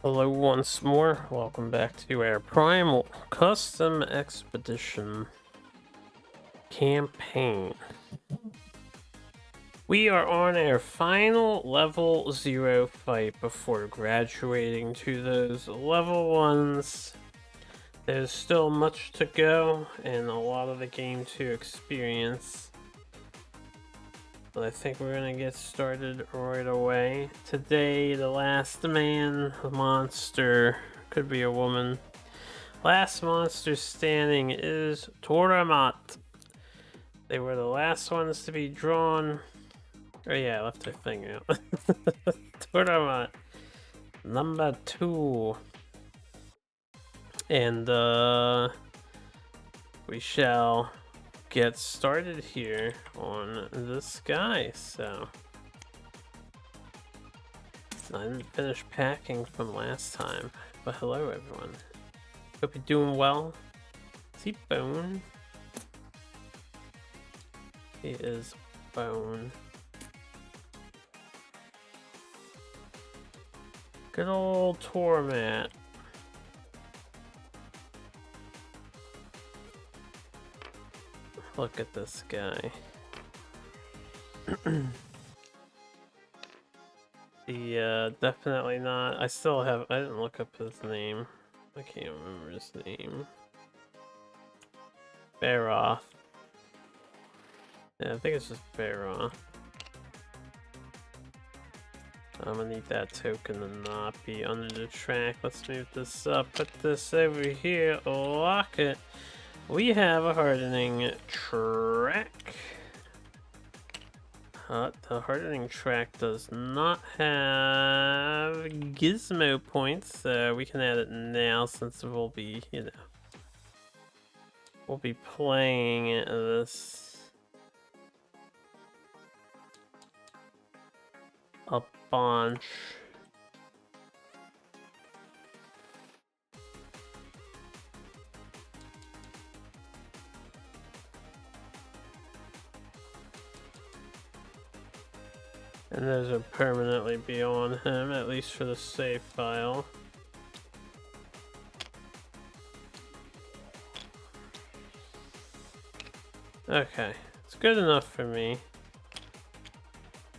Hello once more, welcome back to our Primal Custom Expedition campaign. We are on our final level 0 fight before graduating to those level 1s. There's still much to go and a lot of the game to experience. But I think we're gonna get started right away. Today, the last man monster, could be a woman. Last monster standing is Toramat. They were the last ones to be drawn. Oh yeah, I left their thing out. Toramat, number 2. And we shall get started here on this guy. So I didn't finish packing from last time, but hello everyone, hope you're doing well. Is he Bone? He is Bone. Good old Toramat. Look at this guy. Definitely not. I didn't look up his name. I can't remember his name. Baroth. Yeah, I think it's just Baroth. I'm gonna need that token to not be under the track. Let's move this up, put this over here, lock it. We have a hardening track. The hardening track does not have gizmo points, so we can add it now since we'll be, we'll be playing this a bunch. And those will permanently be on him, at least for the save file. Okay, it's good enough for me.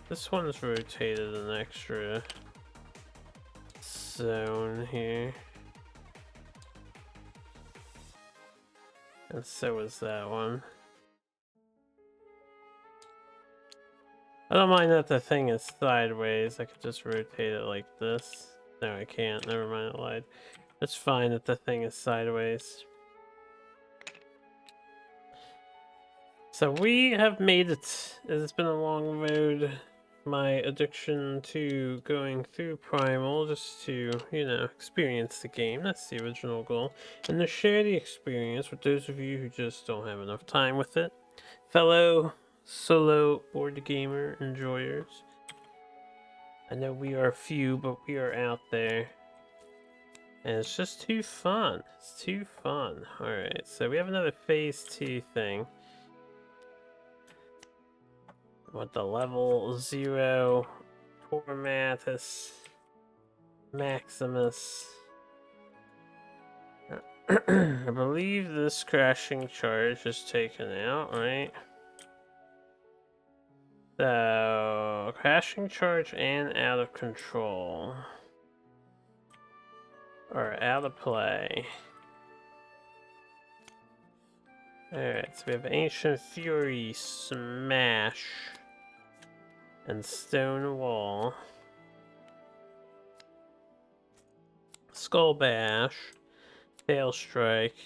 This one's rotated an extra zone here. And so is that one. I don't mind that the thing is sideways. I could just rotate it like this. No, I can't. Never mind, I lied. It's fine that the thing is sideways. So we have made it. It's been a long road. My addiction to going through Primal just to, experience the game. That's the original goal. And to share the experience with those of you who just don't have enough time with it. Fellow solo board gamer enjoyers. I know we are few, but we are out there. And it's just too fun. It's too fun. Alright, so we have another phase 2 thing. With the level 0 Tormatus Maximus. I believe this crashing charge is taken out, right? So, crashing charge and out of control are out of play. Alright, so we have Ancient Fury, Smash, and Stone Wall. Skull Bash, Tail Strike,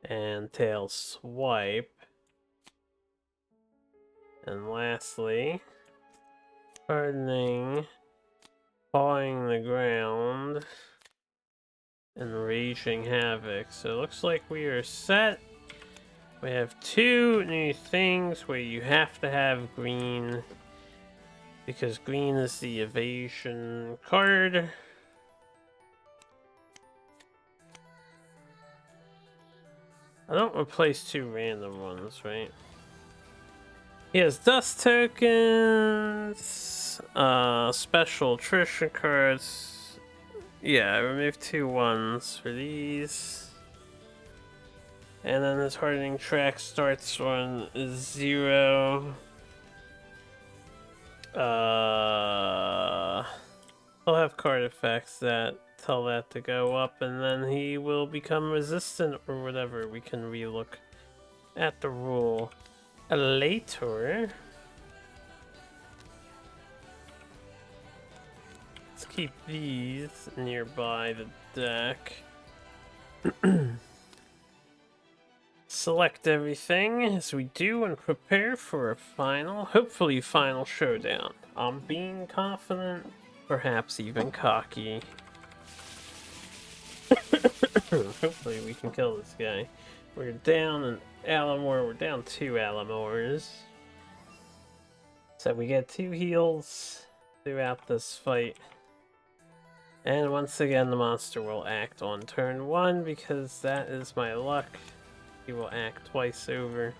and Tail Swipe. And lastly, Hardening, Pawing the Ground, and Raging Havoc. So it looks like we are set. We have 2 new things where you have to have green, because green is the evasion card. I don't replace 2 random ones, right? He has dust tokens, special attrition cards, Yeah, remove 2 1s for these. And then this hardening track starts on 0. He'll have card effects that tell that to go up, and then he will become resistant or whatever. We can relook at the rule later. Let's keep these nearby the deck. Select everything as we do and prepare for a final, hopefully final showdown. I'm being confident, perhaps even cocky. Hopefully we can kill this guy. We're down an Alamore, we're down 2 Alamores. So we get 2 heals throughout this fight. And once again the monster will act on turn 1 because that is my luck. He will act twice over.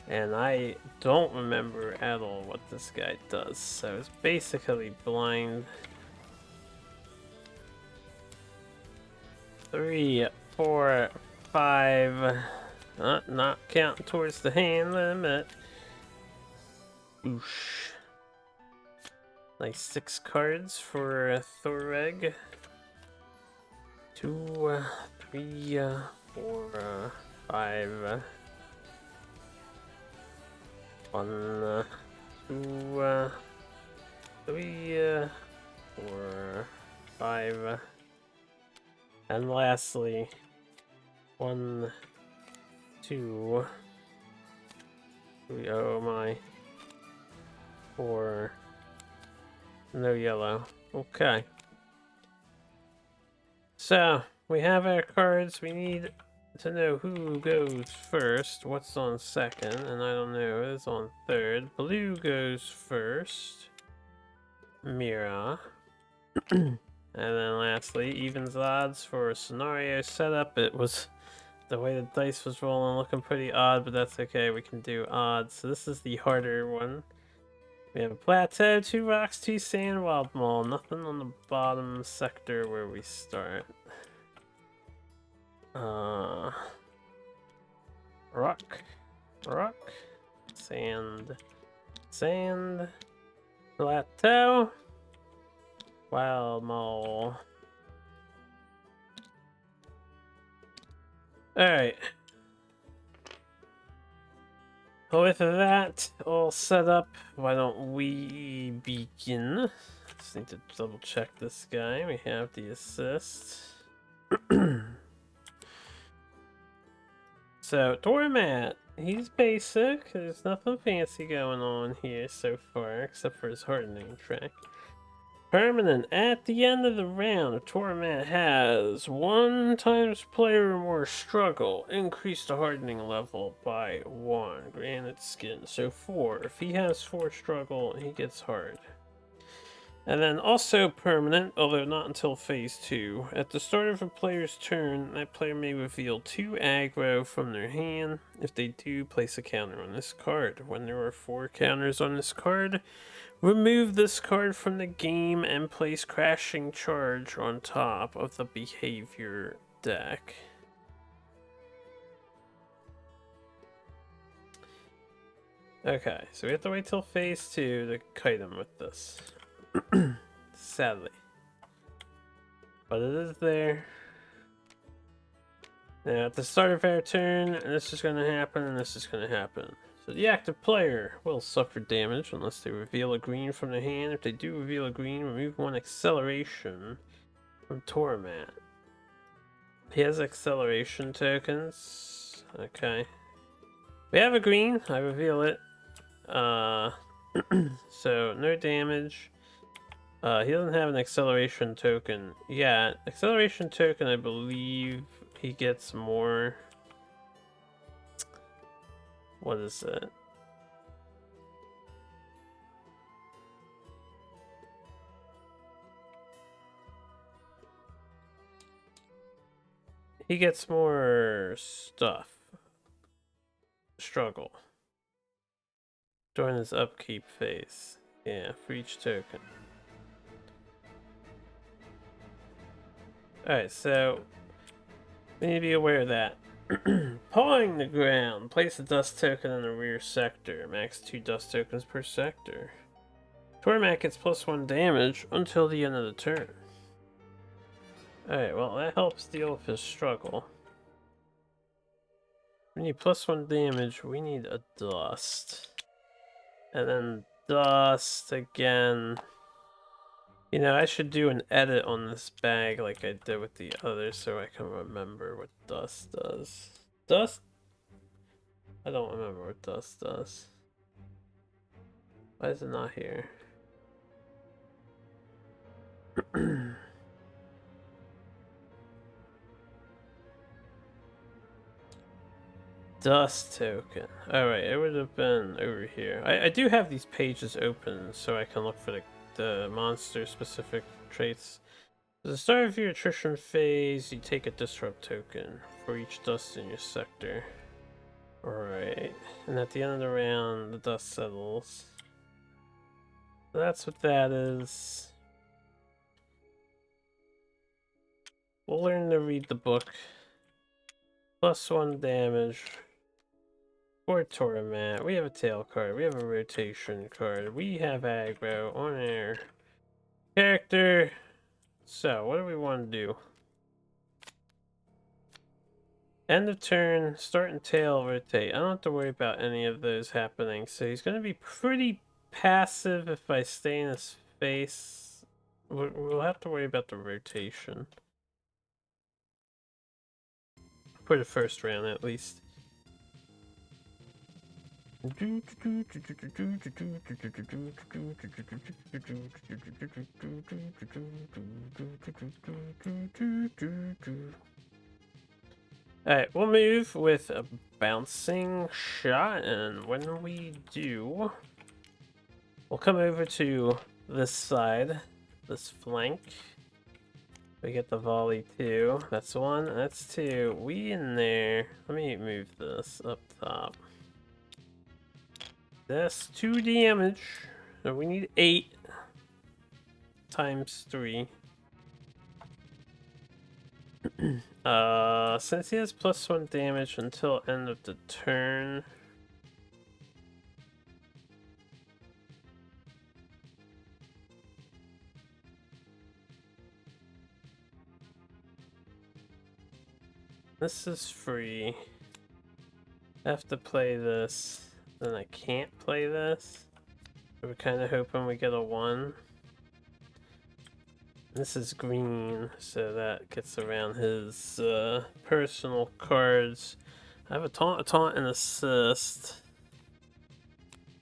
And I don't remember at all what this guy does, so it's basically blind. 3, 4, 5. Not counting towards the hand limit. Oosh. Nice 6 cards for Thoreg. 2, 3, 4, 5. 1, 2, 3, 4, 5. And lastly, 1, 2, 3, oh my, 4, no yellow. Okay. So, we have our cards. We need to know who goes first, what's on second, and I don't know, it's on third. Blue goes first. Mira. And then lastly, evens odds for a scenario setup. It was the way the dice was rolling, looking pretty odd, but that's okay. We can do odds. So this is the harder one. We have a plateau, 2 rocks, 2 sand, wild mall. Nothing on the bottom sector where we start. Rock, rock, sand, sand, plateau, wild mall. Alright. With that all set up, why don't we begin? Just need to double check this guy. We have the assist. So, Toramat, he's basic. There's nothing fancy going on here so far, except for his hardening track. Permanent. At the end of the round, a Toramat has 1 times player or more struggle. Increase the hardening level by 1. Granted skin. So 4. If he has 4 struggle, he gets hard. And then also permanent, although not until phase 2. At the start of a player's turn, that player may reveal 2 aggro from their hand. If they do, place a counter on this card. When there are 4 counters on this card, remove this card from the game and place Crashing Charge on top of the behavior deck. Okay, so we have to wait till phase 2 to kite him with this. Sadly. But it is there. Now at the start of our turn, this is going to happen and this is going to happen. So the active player will suffer damage unless they reveal a green from their hand. If they do reveal a green, remove 1 acceleration from Toramat. He has acceleration tokens. Okay. We have a green. I reveal it. So no damage. He doesn't have an acceleration token yet. Acceleration token, I believe he gets more. What is it? He gets more stuff. Struggle. During his upkeep phase. Yeah, for each token. Alright, so we need to be aware of that. Pawing the ground. Place a dust token in the rear sector. Max 2 dust tokens per sector. Toramat gets +1 damage until the end of the turn. Alright, well that helps deal with his struggle. We need +1 damage, we need a dust. And then dust again. You know, I should do an edit on this bag like I did with the others so I can remember what dust does. Dust? I don't remember what dust does. Why is it not here? Dust token. Alright, it would have been over here. I do have these pages open so I can look for the monster specific traits. At the start of your attrition phase, you take a disrupt token for each dust in your sector. Alright, and at the end of the round, the dust settles. So that's what that is. We'll learn to read the book. +1 damage. For Toramat, we have a tail card, we have a rotation card, we have aggro on our character. So, what do we want to do? End of turn, start and tail, rotate. I don't have to worry about any of those happening, so he's going to be pretty passive if I stay in his face. We'll have to worry about the rotation. For the first round, at least. Alright, we'll move with a bouncing shot, and when we do, we'll come over to this side, this flank. We get the volley 2. That's 1, that's 2. We in there. Let me move this up top. That's 2 damage. So we need 8 times 3. Since he has +1 damage until end of the turn. This is free. I have to play this. Then I can't play this. So we're kind of hoping we get a 1. This is green, so that gets around his personal cards. I have a taunt, and assist.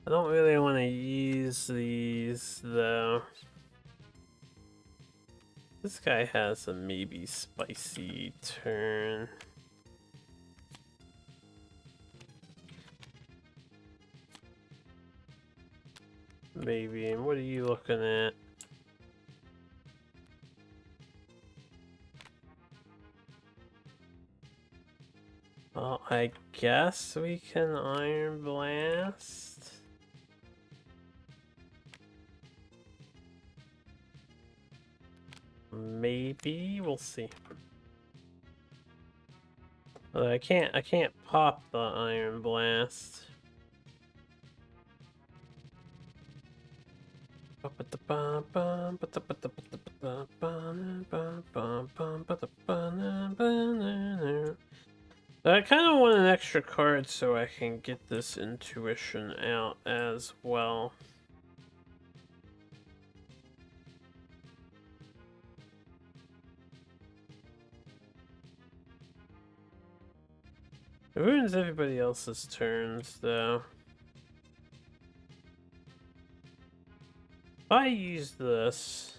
I don't really want to use these, though. This guy has a maybe spicy turn. Maybe. And what are you looking at? Well, I guess we can Iron Blast. Maybe we'll see. Although I can't pop the Iron Blast. I kind of want an extra card so I can get this intuition out as well. It ruins everybody else's turns, though. If I use this...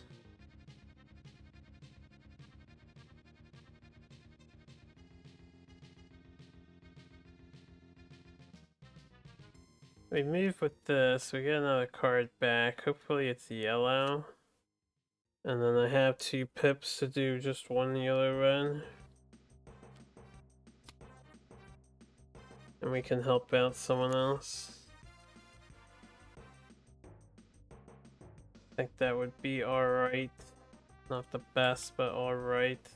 We move with this, we get another card back. Hopefully it's yellow. And then I have 2 pips to do just 1 yellow run. And we can help out someone else. I think that would be alright. Not the best, but alright.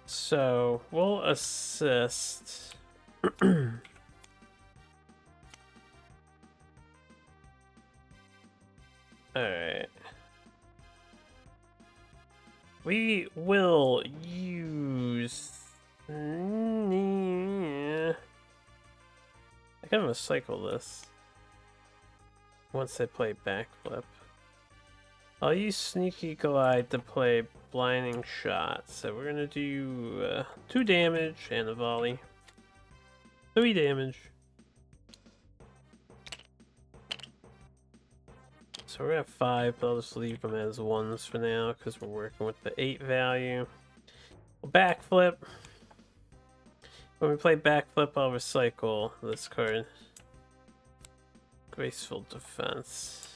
So we'll assist. Alright. We will use... I gotta recycle this. Once I play backflip. I'll use Sneaky Glide to play Blinding Shot. So we're gonna do 2 damage and a volley. 3 damage. So we're at 5, but I'll just leave them as 1s for now because we're working with the 8 value. We'll backflip. When we play backflip, I'll recycle this card. Graceful Defense.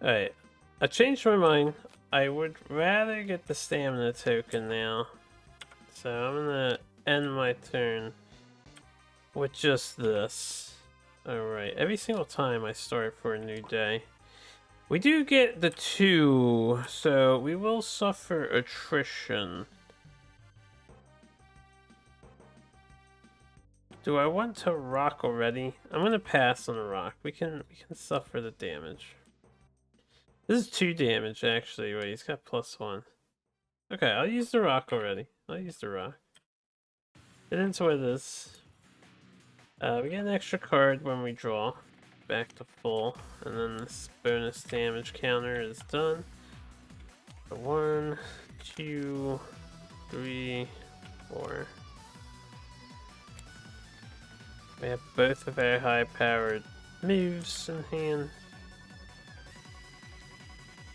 Alright, I changed my mind. I would rather get the stamina token now. So I'm gonna end my turn with just this. Alright, every single time I start for a new day. We do get the 2, so we will suffer attrition. Do I want to rock already? I'm gonna pass on a rock. We can suffer the damage. This is 2 damage actually. Wait, he's got +1. Okay, I'll use the rock already. I'll use the rock. Get into what it is. We get an extra card when we draw. Back to full. And then this bonus damage counter is done. 1, 2, 3, 4. We have both of our high-powered moves in hand.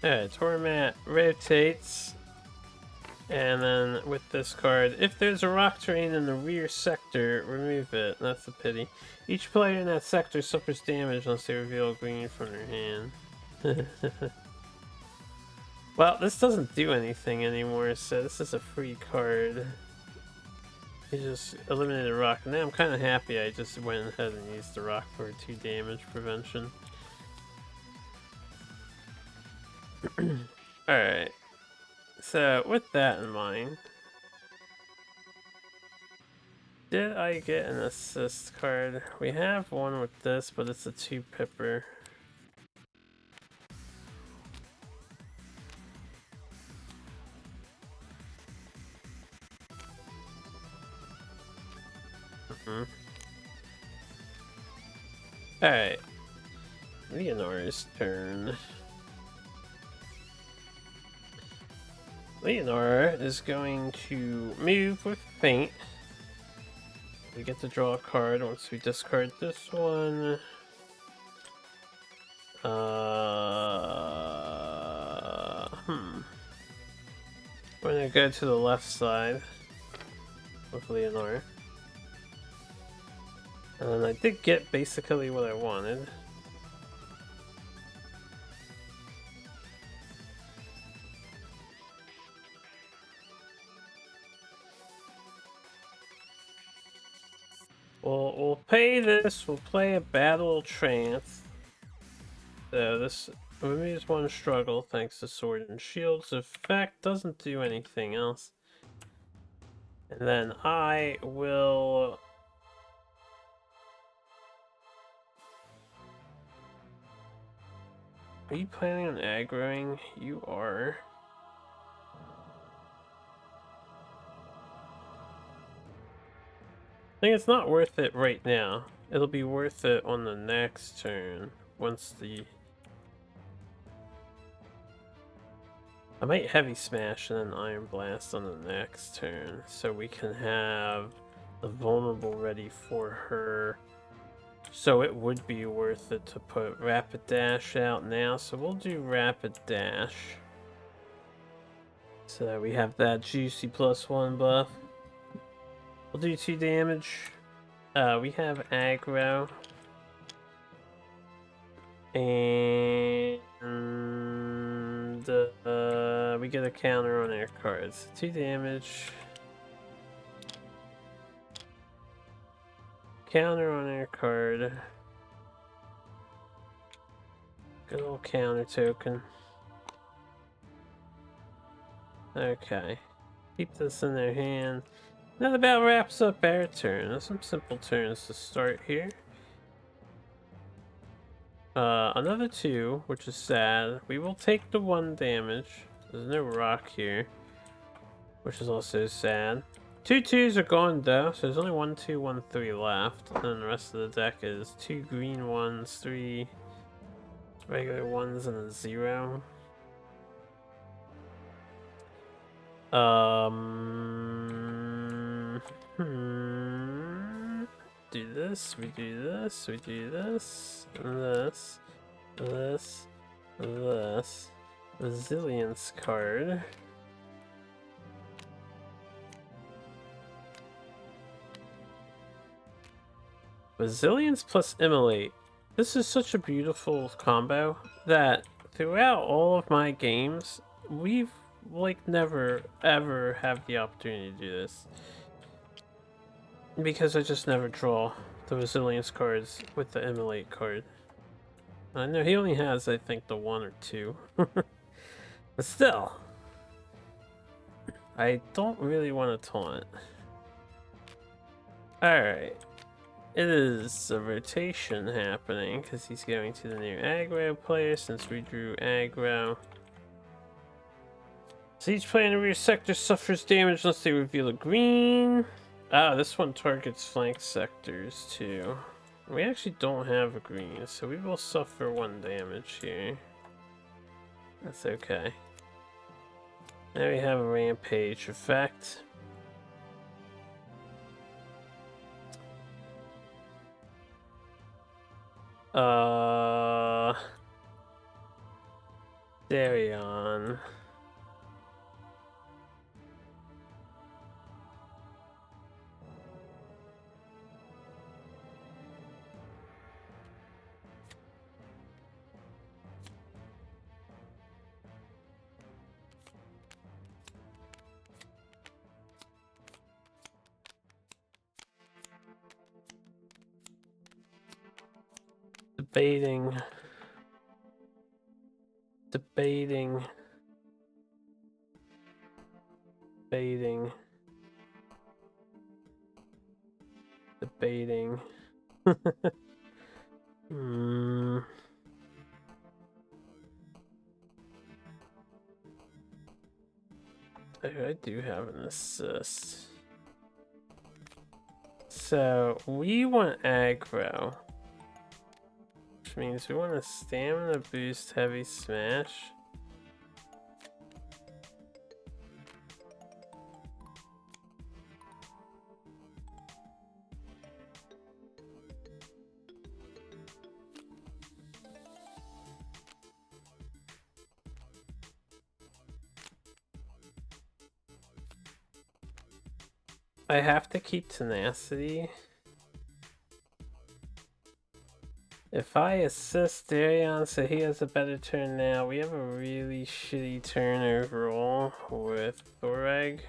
Alright, Toramat rotates. And then with this card, if there's a rock terrain in the rear sector, remove it. That's a pity. Each player in that sector suffers damage unless they reveal green from their hand. Well, this doesn't do anything anymore, so this is a free card. You just eliminated a rock. Now I'm kind of happy I just went ahead and used the rock for 2 damage prevention. Alright. So, with that in mind, did I get an assist card? We have one with this, but it's a 2-pipper. Alright. Leonor's turn. Leonor is going to move with Feint. We get to draw a card once we discard this one. We're gonna go to the left side with Leonor. And I did get basically what I wanted. We'll pay this, we'll play a Battle Trance. So this removes 1 struggle thanks to Sword and Shield's effect, doesn't do anything else. And then I will... Are you planning on aggroing? You are. I think it's not worth it right now. It'll be worth it on the next turn. Once the... I might Heavy Smash and then Iron Blast on the next turn. So we can have the vulnerable ready for her. So it would be worth it to put Rapid Dash out now. So we'll do Rapid Dash. So we have that juicy +1 buff. We'll do 2 damage. We have aggro. And we get a counter on our cards. 2 damage. Counter on our card. Good old counter token. Okay. Keep this in their hand. That about wraps up our turn. There's some simple turns to start here. Another 2, which is sad. We will take the 1 damage. There's no rock here, which is also sad. 2 2s are gone though, so there's only 1 2 1 3 left. And then the rest of the deck is 2 green ones, 3 regular ones, and a 0. Do this, we do this, we do this, this, this, this. Resilience card. Resilience plus Immolate. This is such a beautiful combo that throughout all of my games, we've like never ever have the opportunity to do this. Because I just never draw the Resilience cards with the Immolate card. I know he only has, I think, the 1 or 2. But still, I don't really want to taunt. Alright. It is a rotation happening because he's going to the new aggro player since we drew aggro. So each player in the rear sector suffers damage unless they reveal a green. Ah, this one targets flank sectors too. We actually don't have a green, so we will suffer 1 damage here. That's okay. Now we have a rampage effect. Darion. Debating. Debating. Debating. Debating. I do have an assist. So we want aggro, which means we want a stamina boost heavy smash. I have to keep tenacity. If I assist Darion so he has a better turn now, we have a really shitty turn overall with Thoreg.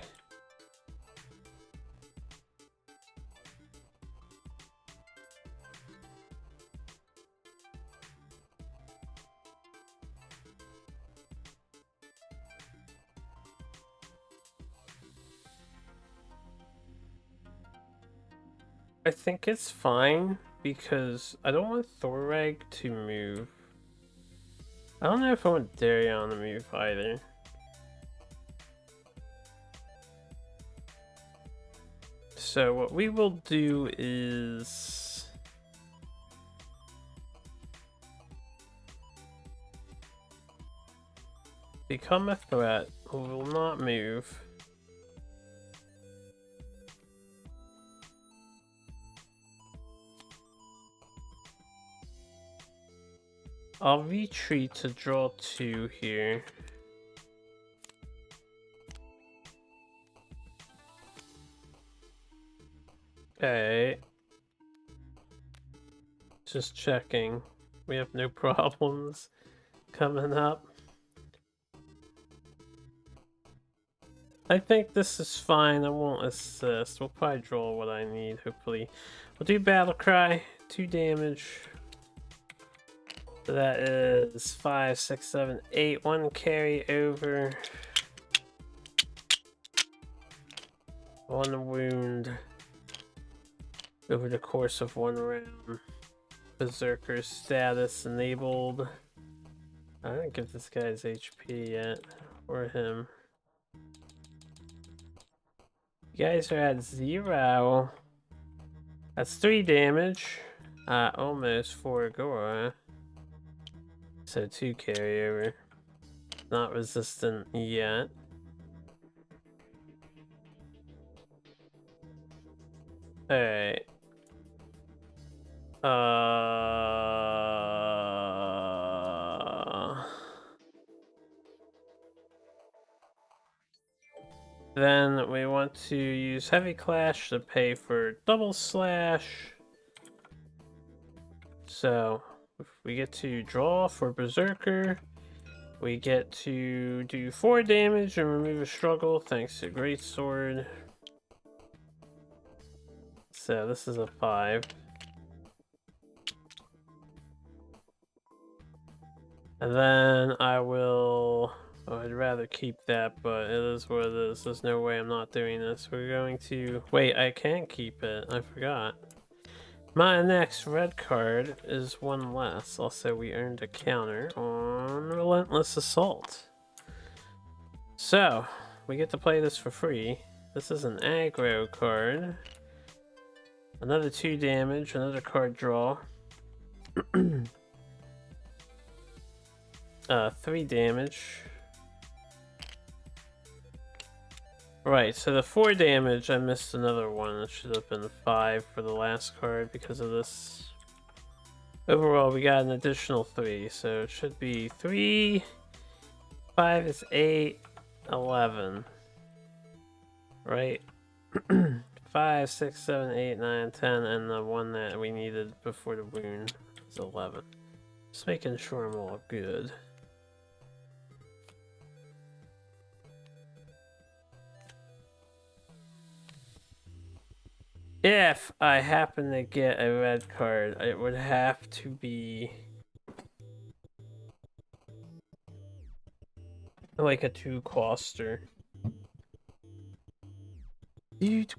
I think it's fine because I don't want Thoreg to move. I don't know if I want Darion to move either. So what we will do is become a threat who will not move. I'll retreat to draw 2 here. Okay. Just checking. We have no problems coming up. I think this is fine. I won't assist. We'll probably draw what I need, hopefully. We'll do Battle Cry. 2 damage. So that is 5, 6, 7, 8. 1 carry over. 1 wound over the course of 1 round. Berserker status enabled. I didn't give this guy his HP yet, or him. You guys are at 0. That's 3 damage. Almost 4 gore. So 2 carryover. Not resistant yet. Alright. Then we want to use Heavy Clash to pay for Double Slash. So we get to draw for Berserker. We get to do 4 damage and remove a struggle thanks to Greatsword. So this is a 5. And then I will... Oh, I'd rather keep that, but it is what it is. There's no way I'm not doing this. We're going to... Wait, I can keep it. I forgot. My next red card is 1 less. Also, we earned a counter on Relentless Assault. So, we get to play this for free. This is an aggro card. Another 2 damage, another card draw. 3 damage. Right, so the 4 damage, I missed another one. It should have been 5 for the last card because of this. Overall, we got an additional 3, so it should be 3, 5 is 8, 11. Right? 5, 6, 7, 8, 9, 10, and the one that we needed before the wound is 11. Just making sure I'm all good. If I happen to get a red card, it would have to be like a 2-coster. If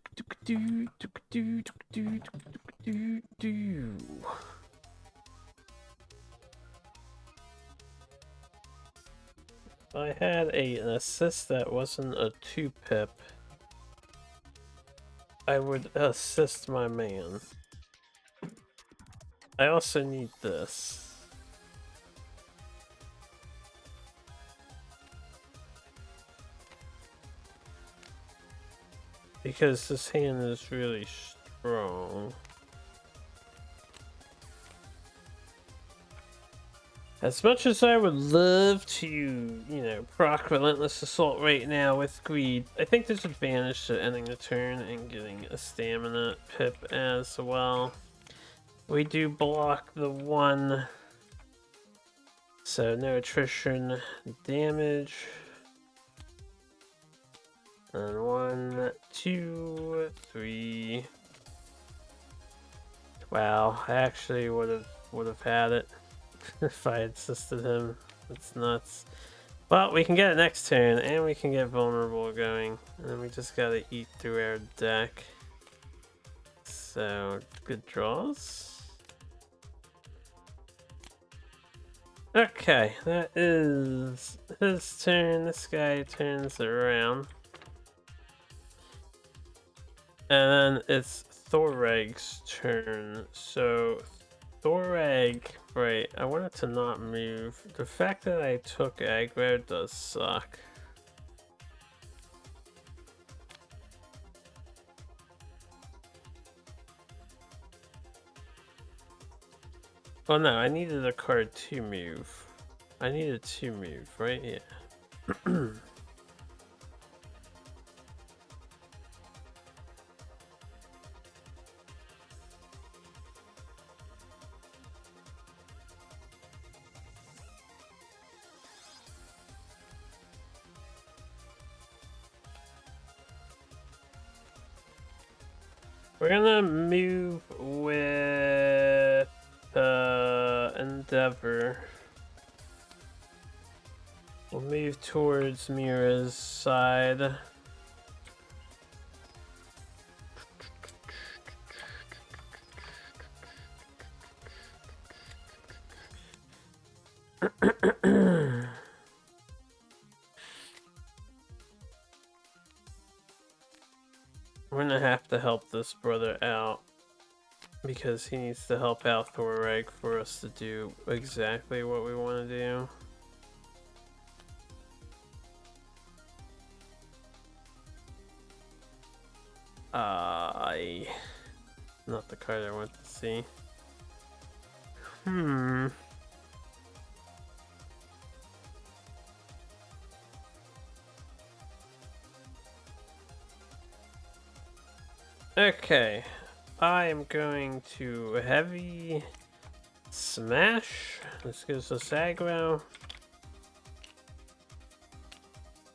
I had an assist that wasn't a 2-pip, I would assist my man. I also need this. Because this hand is really strong. As much as I would love to, you know, proc Relentless Assault right now with Greed, I think there's advantage to ending the turn and getting a stamina pip as well. We do block the 1, so no attrition damage. And 1, 2, 3. Wow, I actually would have had it if I had assisted him. It's nuts. Well, we can get it next turn, and we can get vulnerable going. And we just gotta eat through our deck. So, good draws. Okay, that is his turn. This guy turns around. And then it's Thorag's turn. So, Thorag, right, I wanted to not move. The fact that I took aggro does suck. Oh no, I needed a card to move. I needed to move, right? Yeah. We're gonna move with Endeavor. We'll move towards Mira's side. We're gonna have to help this brother out because he needs to help out Thoreg for us to do exactly what we want to do. Not the card I want to see. Okay, I am going to heavy smash. This gives us aggro.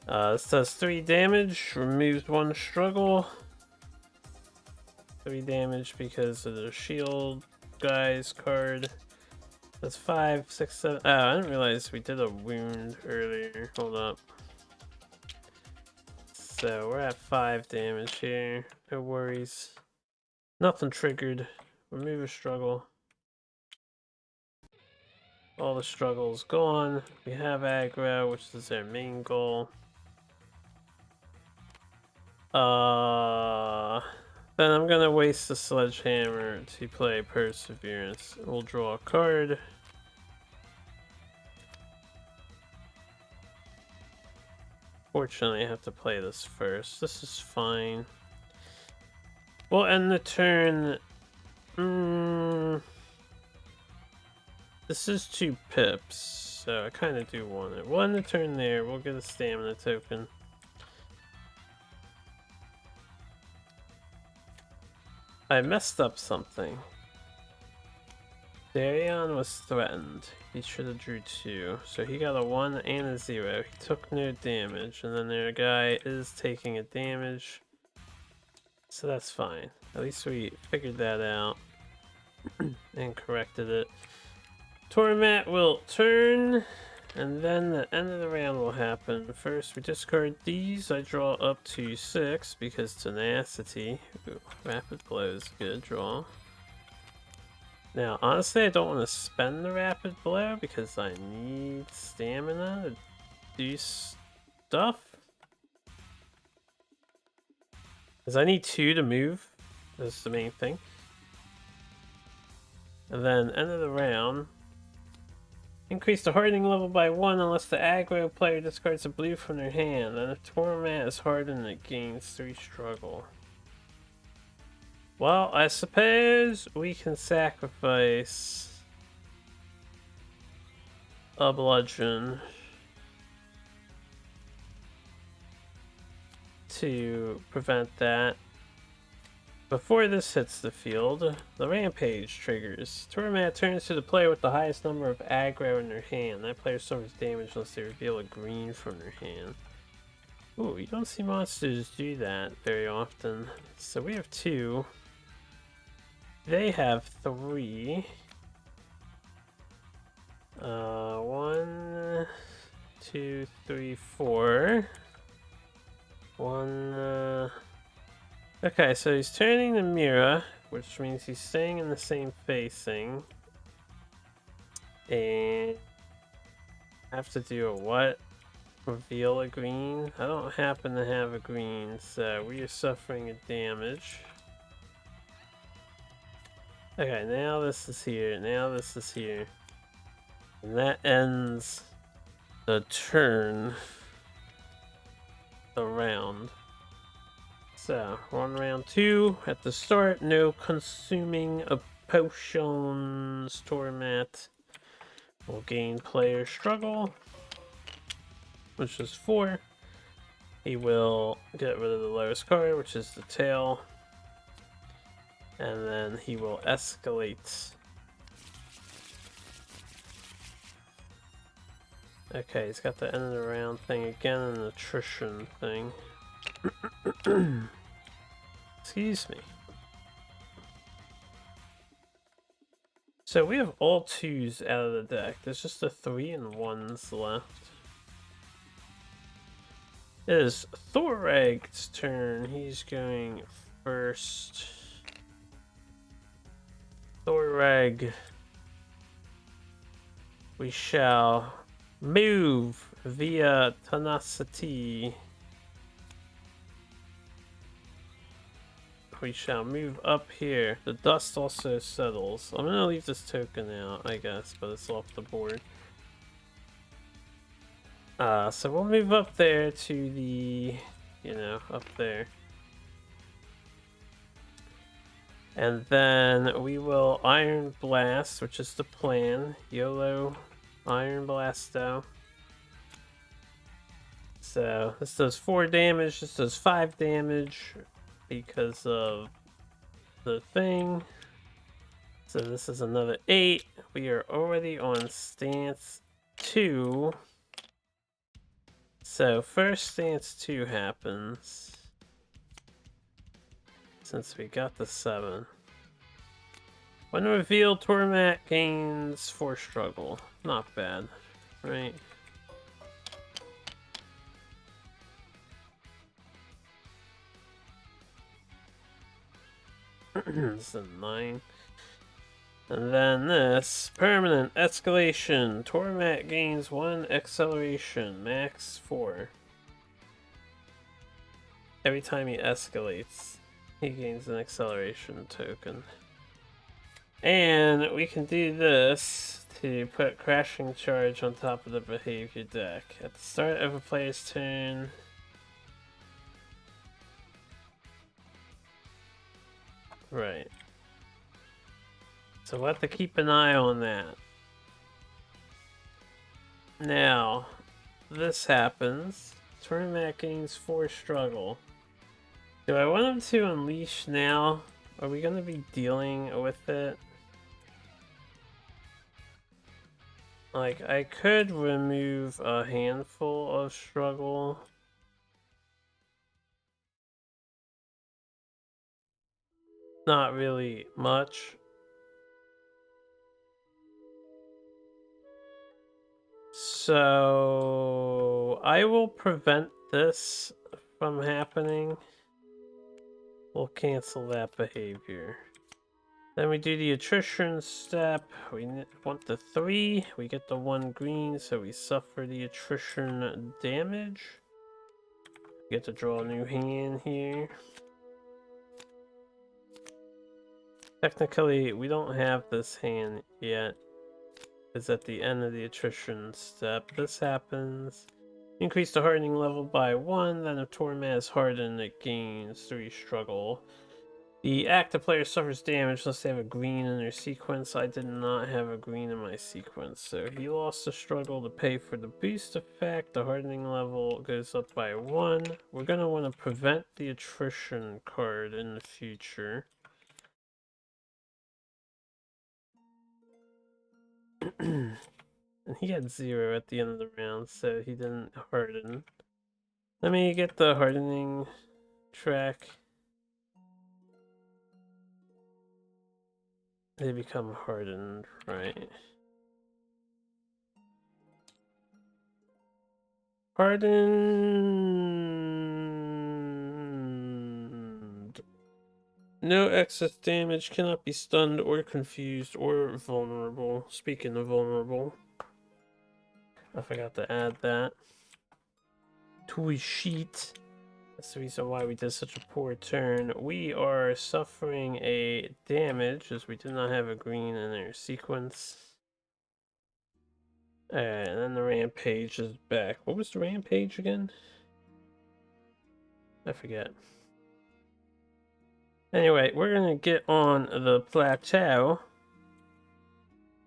This does 3 damage, removes 1 struggle. 3 damage because of the shield guys card. That's 5, 6, 7. Oh, I didn't realize we did a wound earlier. Hold up. So we're at 5 damage here. No worries. Nothing triggered. Remove a struggle. All the struggle's gone. We have aggro, which is our main goal. Then I'm gonna waste the sledgehammer to play Perseverance. We'll draw a card. Fortunately, I have to play this first. This is fine. We'll end the turn. This is 2 pips, so I kind of do want it. We'll end the turn there. We'll get a stamina token. I messed up something. Darion was threatened. He should have drew 2. So he got a 1 and a 0. He took no damage. And then their guy is taking a damage. So that's fine. At least we figured that out. And corrected it. Toramat will turn. And then the end of the round will happen. First we discard these. I draw up to 6 because tenacity. Ooh, rapid blow is a good draw. Now, honestly, I don't want to spend the rapid blow because I need stamina to do stuff. Because I need 2 to move. That's the main thing. And then, end of the round. Increase the hardening level by 1 unless the aggro player discards a blue from their hand. And if Toramat is hardened, it gains 3 struggle. Well, I suppose we can sacrifice a bludgeon to prevent that. Before this hits the field, the rampage triggers. Toramat turns to the player with the highest number of aggro in their hand. That player suffers damage unless they reveal a green from their hand. Ooh, you don't see monsters do that very often. So we have 2. They have 3. 1, 2, 3, 4. 1. Okay, so he's turning the mirror, which means he's staying in the same facing. And I have to do a what? Reveal a green? I don't happen to have a green, so we are suffering a damage. Okay, now this is here, now this is here. And that ends the turn, the round. So, we're on round 2. At the start, no consuming of potions. Toramat will gain player struggle, which is 4. He will get rid of the lowest card, which is the tail. And then he will escalate. Okay, he's got the end of the round thing again, and the attrition thing. Excuse me. So we have all 2s out of the deck. There's just the 3 and 1s left. It is Thoreg's turn. He's going first. Thoreg, we shall Move via tenacity. We shall move up here. The dust also settles. I'm gonna leave this token out, I guess, but it's off the board. So we'll move up there to the, up there. And then we will Iron Blast, which is the plan. YOLO Iron Blasto. So this does 4 damage, this does 5 damage because of the thing. So this is another 8. We are already on stance 2. So first stance 2 happens. Since we got the 7. When revealed, Toramat gains 4 struggle. Not bad, right? This is a 9. And then this, permanent escalation. Toramat gains 1 acceleration, max 4. Every time he escalates, he gains an acceleration token. And we can do this to put Crashing Charge on top of the behavior deck. At the start of a player's turn, right. So we'll have to keep an eye on that. Now, this happens. Toramat gains 4 struggle. Do I want him to unleash now? Are we going to be dealing with it? Like, I could remove a handful of struggle. Not really much. So I will prevent this from happening. We'll cancel that behavior. Then we do the attrition step. We want the 3. We get the 1 green, so we suffer the attrition damage. We get to draw a new hand here. Technically, we don't have this hand yet. It's at the end of the attrition step. This happens. Increase the hardening level by 1, then if Toramat is hardened, it gains 3 struggle. The active player suffers damage unless they have a green in their sequence. I did not have a green in my sequence, so he lost the struggle to pay for the boost effect. The hardening level goes up by 1. We're going to want to prevent the attrition card in the future. And he had 0 at the end of the round, so he didn't harden. Let me get the hardening track. They become hardened, right? Hardened. No excess damage, cannot be stunned or confused or vulnerable. Speaking of vulnerable, I forgot to add that to his sheet. That's the reason why we did such a poor turn. We are suffering a damage as we do not have a green in our sequence. Alright, and then the rampage is back. What was the rampage again? I forget. Anyway, we're gonna get on the plateau.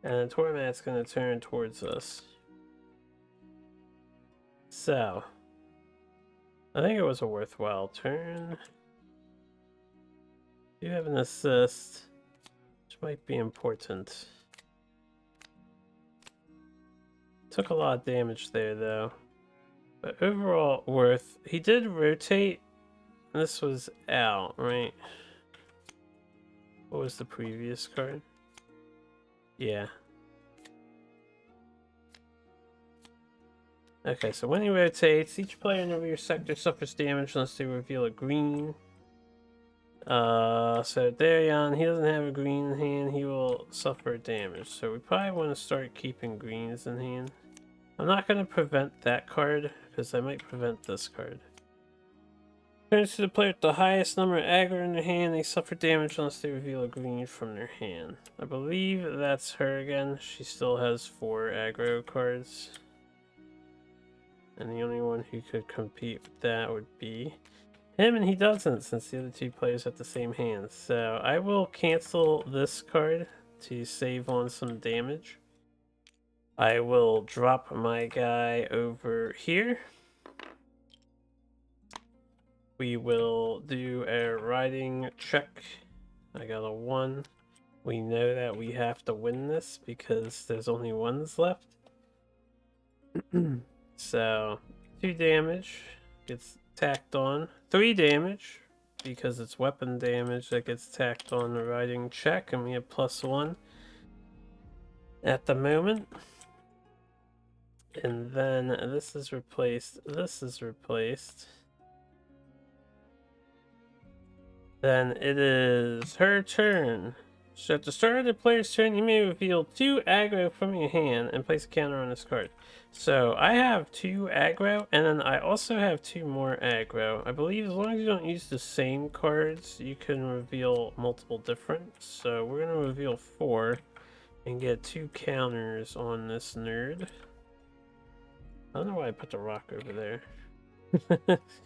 And Toramat's gonna turn towards us. So, I think it was a worthwhile turn. You have an assist, which might be important. Took a lot of damage there, though. But overall, worth. He did rotate. This was out, right? What was the previous card? Yeah. Okay, so when he rotates, each player in the rear sector suffers damage unless they reveal a green. So Darion, he doesn't have a green in hand, he will suffer damage. So we probably want to start keeping greens in hand. I'm not going to prevent that card, because I might prevent this card. Turns to the player with the highest number of aggro in their hand. They suffer damage unless they reveal a green from their hand. I believe that's her again. She still has 4 aggro cards. And the only one who could compete with that would be him, and he doesn't, since the other 2 players have the same hand. So I will cancel this card to save on some damage. I will drop my guy over here. We will do a riding check. I got a 1. We know that we have to win this because there's only 1s left. So 2 damage gets tacked on. 3 damage because it's weapon damage that gets tacked on the riding check, and we have +1 at the moment. And then this is replaced. This is replaced. Then it is her turn. So at the start of the player's turn, you may reveal 2 aggro from your hand and place a counter on this card. So I have 2 aggro, and then I also have 2 more aggro. I believe as long as you don't use the same cards, you can reveal multiple different. So we're going to reveal 4 and get 2 counters on this nerd. I don't know why I put the rock over there.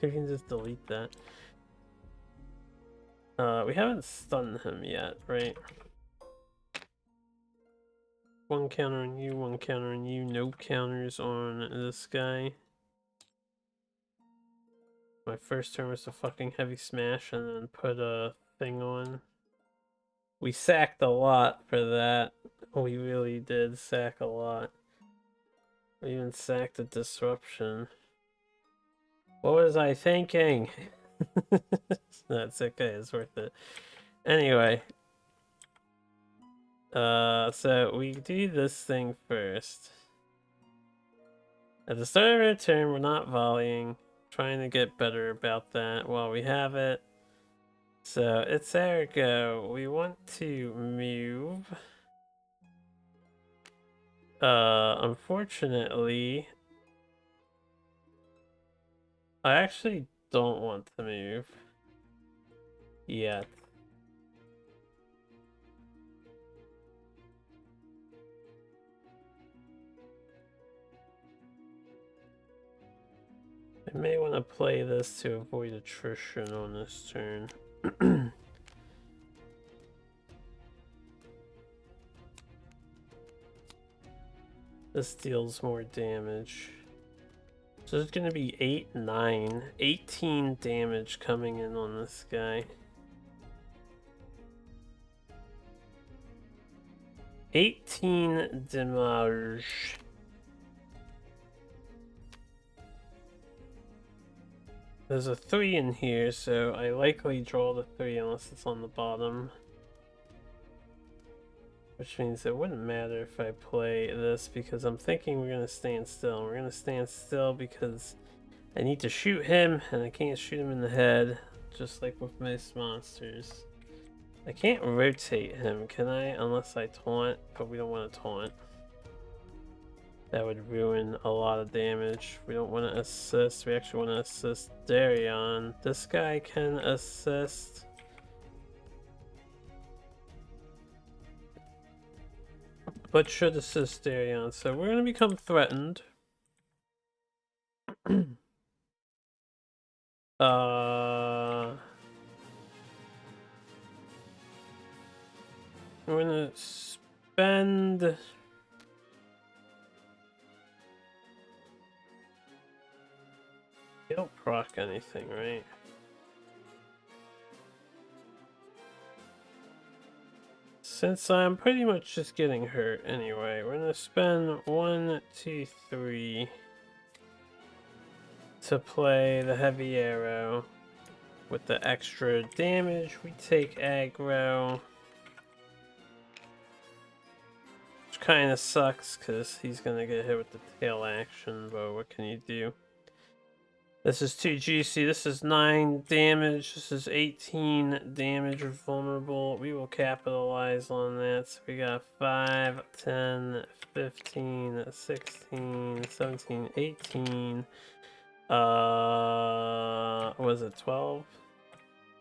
You can just delete that. We haven't stunned him yet, right? 1 counter on you, 1 counter on you, no counters on this guy. My first turn was a fucking heavy smash and then put a thing on. We sacked a lot for that. We really did sack a lot. We even sacked a disruption. What was I thinking? That's okay, it's worth it. Anyway. So we do this thing first. At the start of our turn, we're not volleying. Trying to get better about that while we have it. So it's our go. We want to move. Unfortunately, I actually don't want to move yet. I may want to play this to avoid attrition on this turn. This deals more damage. So it's going to be 8, 9, 18 damage coming in on this guy. 18 damage. There's a 3 in here, so I likely draw the 3 unless it's on the bottom. Which means it wouldn't matter if I play this because I'm thinking we're going to stand still. We're going to stand still because I need to shoot him and I can't shoot him in the head, just like with most monsters. I can't rotate him, can I? Unless I taunt, but we don't want to taunt. That would ruin a lot of damage. We don't want to assist. We actually want to assist Darion. This guy can assist. But should assist Darion. So we're going to become threatened. We're going to spend... You don't proc anything, right? Since I'm pretty much just getting hurt anyway, we're gonna spend 1, 2, 3 to play the heavy arrow. With the extra damage, we take aggro. Which kind of sucks because he's gonna get hit with the tail action, but what can you do? This is 2 GC. This is 9 damage. This is 18 damage of vulnerable. We will capitalize on that. So we got 5, 10, 15, 16, 17, 18. Was it 12?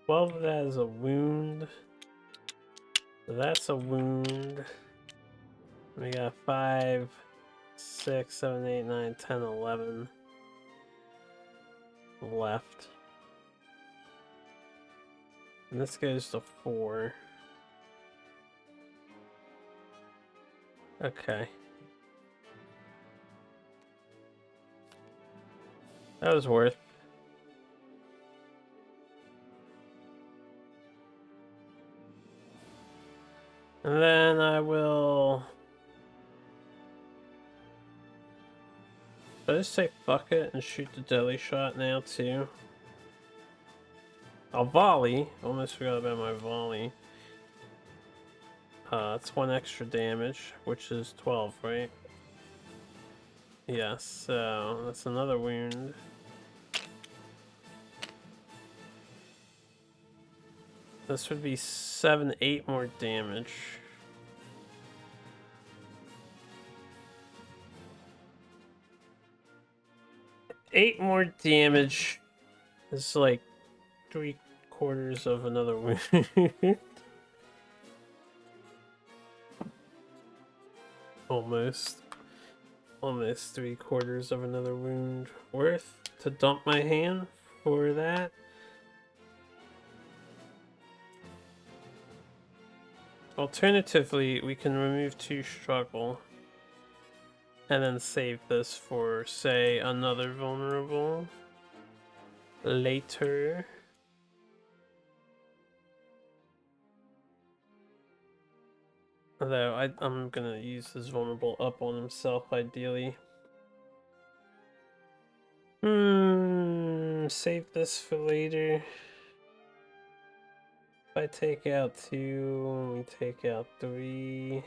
12 of that is a wound. So that's a wound. We got 5, 6, 7, 8, 9, 10, 11 left. And this goes to 4. Okay. That was worth. And then I will... Should I just say fuck it and shoot the deli shot now too? I'll volley. Almost forgot about my volley. It's 1 extra damage, which is 12, right? Yes, so that's another wound. This would be 7, 8 more damage. Eight more damage is like 3/4 of another wound. Almost 3/4 of another wound worth to dump my hand for that. Alternatively, we can remove 2 struggle and then save this for, say, another vulnerable later. Although I'm gonna use this vulnerable up on himself ideally. Save this for later. If I take out 2, we take out 3.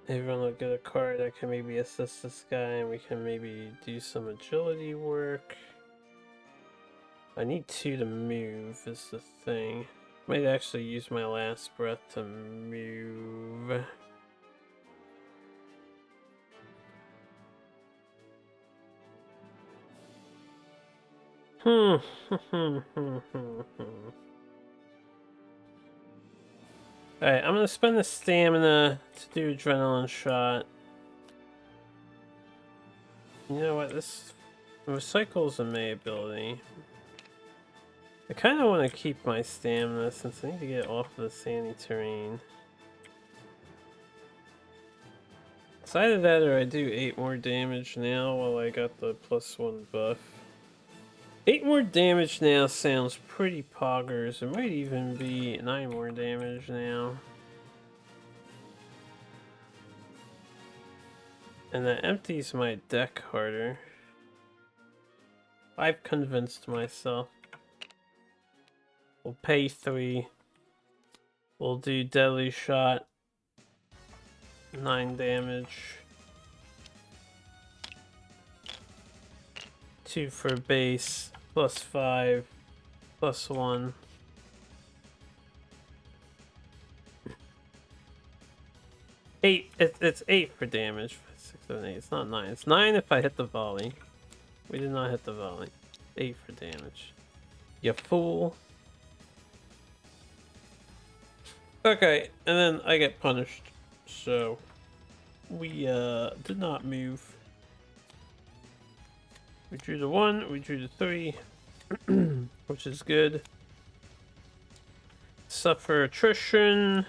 Everyone will get a card that can maybe assist this guy, and we can maybe do some agility work. I need 2 to move, is the thing. Might actually use my last breath to move. Alright, I'm gonna spend the stamina to do adrenaline shot. You know what, this recycles a May ability. I kind of want to keep my stamina since I need to get off of the sandy terrain. It's either that or I do 8 more damage now while I got the +1 buff. 8 more damage now sounds pretty poggers. It might even be 9 more damage now. And that empties my deck harder. I've convinced myself. We'll pay 3. We'll do deadly shot. 9 damage. 2 for base. +5. +1. It's 8 for damage. 6, 7, 8. It's not 9. It's 9 if I hit the volley. We did not hit the volley. 8 for damage. You fool. Okay, and then I get punished. So we did not move. We drew the 1, we drew the 3, which is good. Suffer attrition.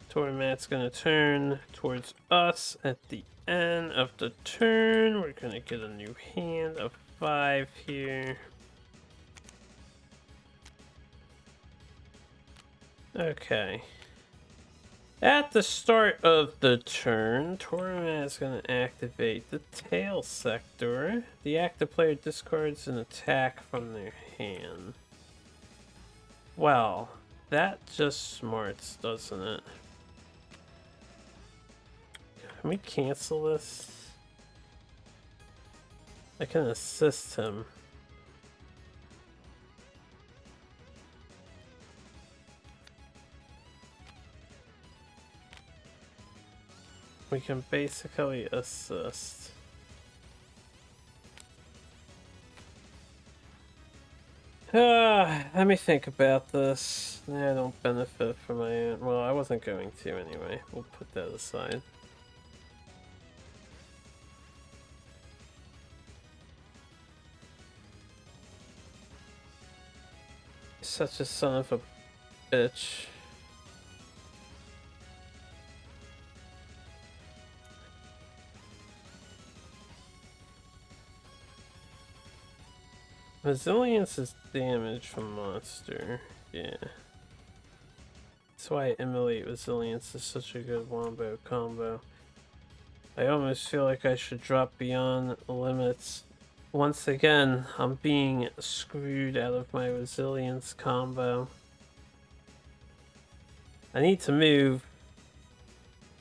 Toramat's gonna turn towards us at the end of the turn. We're gonna get a new hand of 5 here. Okay. At the start of the turn, Toramat is going to activate the tail sector. The active player discards an attack from their hand. Well, that just smarts, doesn't it? Can we cancel this? I can assist him. We can basically assist. Let me think about this. I don't benefit from my own. Well, I wasn't going to anyway. We'll put that aside. Such a son of a bitch. Resilience is damage from monster. Yeah. That's why Immolate Resilience is such a good wombo combo. I almost feel like I should drop beyond limits. Once again, I'm being screwed out of my resilience combo. I need to move.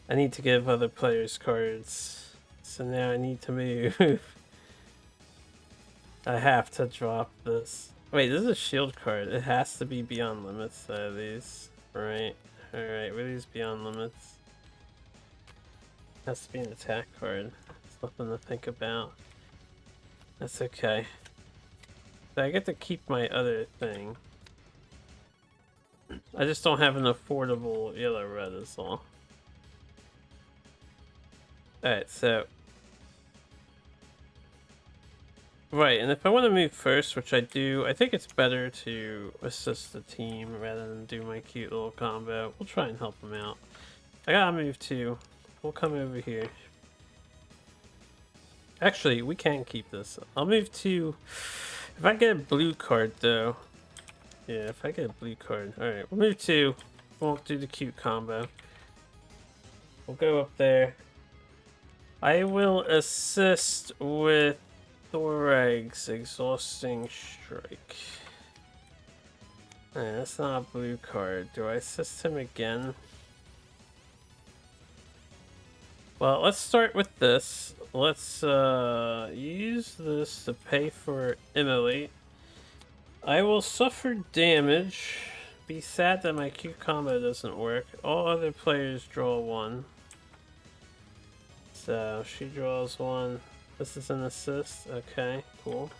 I need to give other players cards. So now I need to move. I have to drop this. Wait, this is a shield card. It has to be beyond limits out of these. Right. Alright, what are these beyond limits? Has to be an attack card. It's nothing to think about. That's okay. So I get to keep my other thing. I just don't have an affordable yellow red is all. Alright, so right, and if I want to move first, which I do, I think it's better to assist the team rather than do my cute little combo. We'll try and help them out. I gotta move too. We'll come over here. Actually, we can keep this. I'll move to... If I get a blue card, though... Yeah, if I get a blue card. Alright, we'll move to... Won't do the cute combo. We'll go up there. I will assist with Thorag's Exhausting Strike. That's not a blue card. Do I assist him again? Well, let's start with this. Let's use this to pay for Immolate. I will suffer damage. Be sad that my Q combo doesn't work. All other players draw one. So she draws one. This is an assist. Okay, cool.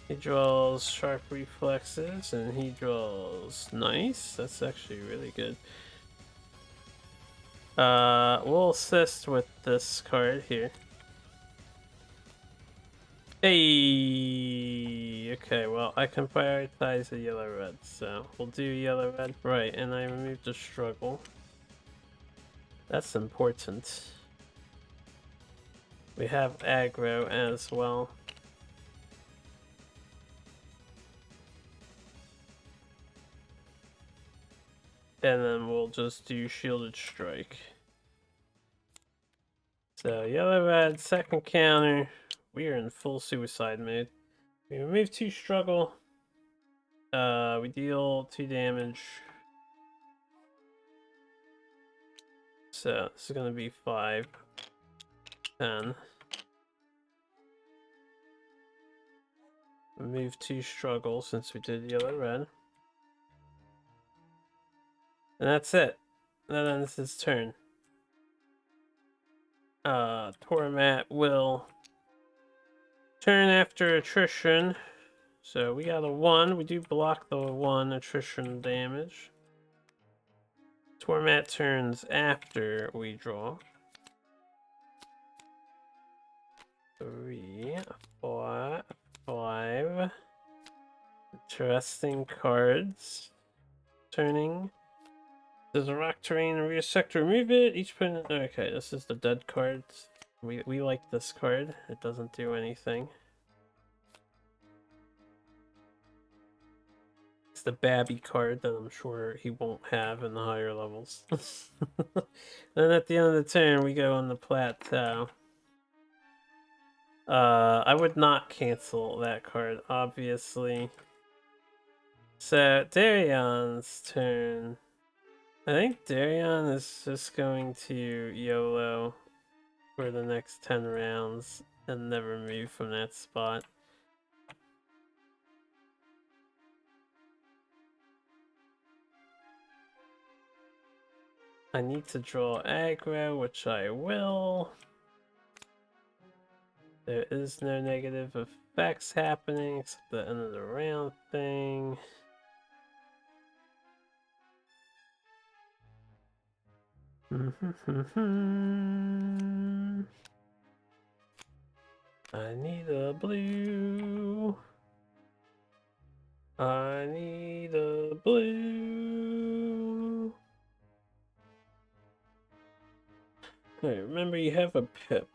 He draws Sharp Reflexes and he draws Nice. That's actually really good. We'll assist with this card here. Hey, okay, well, I can prioritize the yellow-red, so we'll do yellow-red. Right, and I removed the struggle. That's important. We have aggro as well. And then we'll just do shielded strike. So yellow-red, second counter. We are in full suicide mode. We remove 2 struggle. We deal 2 damage. So this is gonna be 5, 10. Remove 2 struggle since we did yellow red. And that's it. That ends his turn. Toramat will turn after attrition. So we got a 1. We do block the 1 attrition damage. Toramat turns after we draw. 3, 4, 5. Interesting cards. Turning. There's a rock terrain in rear sector. Remove it. Each opponent. Okay, this is the dead cards. We like this card. It doesn't do anything. It's the Babby card that I'm sure he won't have in the higher levels. Then at the end of the turn, we go on the plateau. I would not cancel that card, obviously. So, Darion's turn. I think Darion is just going to YOLO for the next 10 rounds and never move from that spot. I need to draw aggro, which I will. There is no negative effects happening except the end of the round thing. I need a blue. I need a blue. Hey, remember you have a pip.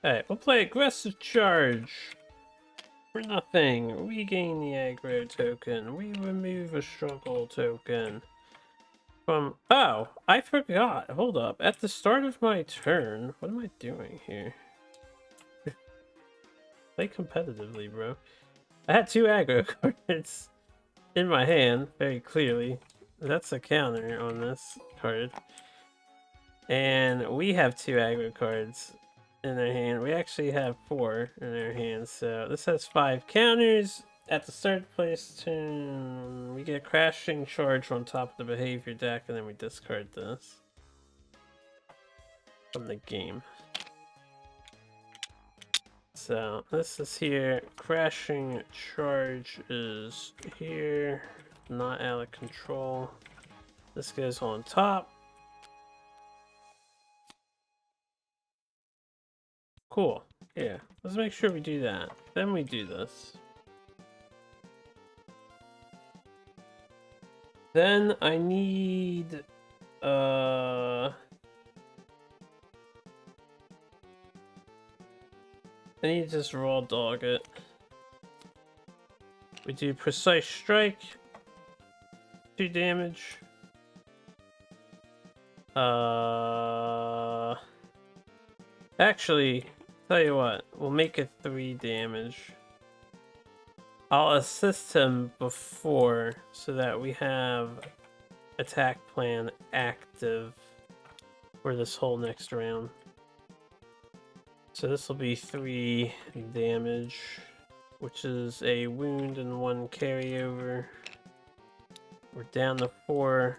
Alright, we'll play aggressive charge. For nothing. We gain the aggro token. We remove a struggle token. From oh, I forgot. Hold up. At the start of my turn, what am I doing here? Play competitively, bro. I had 2 aggro cards in my hand, very clearly. That's a counter on this card. And we have 2 aggro cards in our hand. We actually have 4 in our hand, so this has 5 counters. At the start of place turn, we get a crashing charge on top of the behavior deck, and then we discard this from the game. So this is here. Crashing charge is here, not out of control. This goes on top. Cool. Yeah, let's make sure we do that. Then we do this. Then I need I need to just raw dog it. We do precise strike, 2 damage. Actually, tell you what, we'll make it 3 damage. I'll assist him before so that we have attack plan active for this whole next round. So this will be 3 damage, which is a wound and 1 carryover. We're down to 4.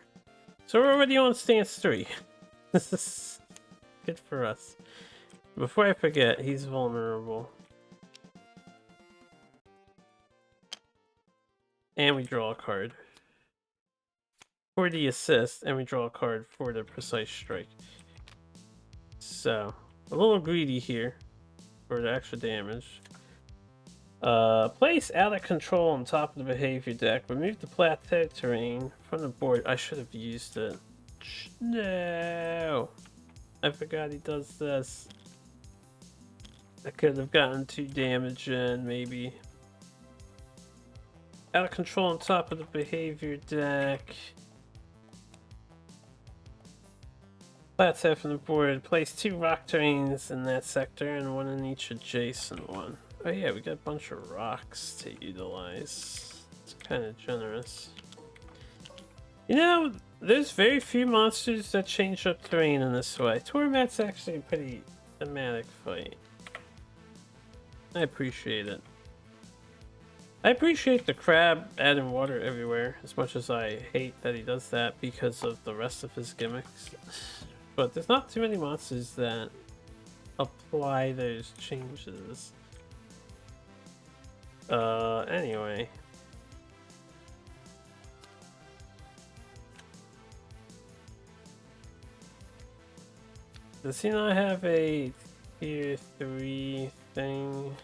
So we're already on stance 3. This is good for us. Before I forget, he's vulnerable. And we draw a card for the assist, and we draw a card for the precise strike. So, a little greedy here for the extra damage. Place out of control on top of the behavior deck. Remove the plateau terrain from the board. I should have used it. No! I forgot he does this. I could have gotten 2 damage in, maybe. Out of control on top of the behavior deck. Plateau from the board. Place 2 rock terrains in that sector and 1 in each adjacent one. Oh yeah, we got a bunch of rocks to utilize. It's kind of generous. You know, there's very few monsters that change up terrain in this way. Toramat's actually a pretty thematic fight. I appreciate it. I appreciate the crab adding water everywhere, as much as I hate that he does that because of the rest of his gimmicks. But there's not too many monsters that apply those changes. Anyway. Does he not have a tier 3 thing?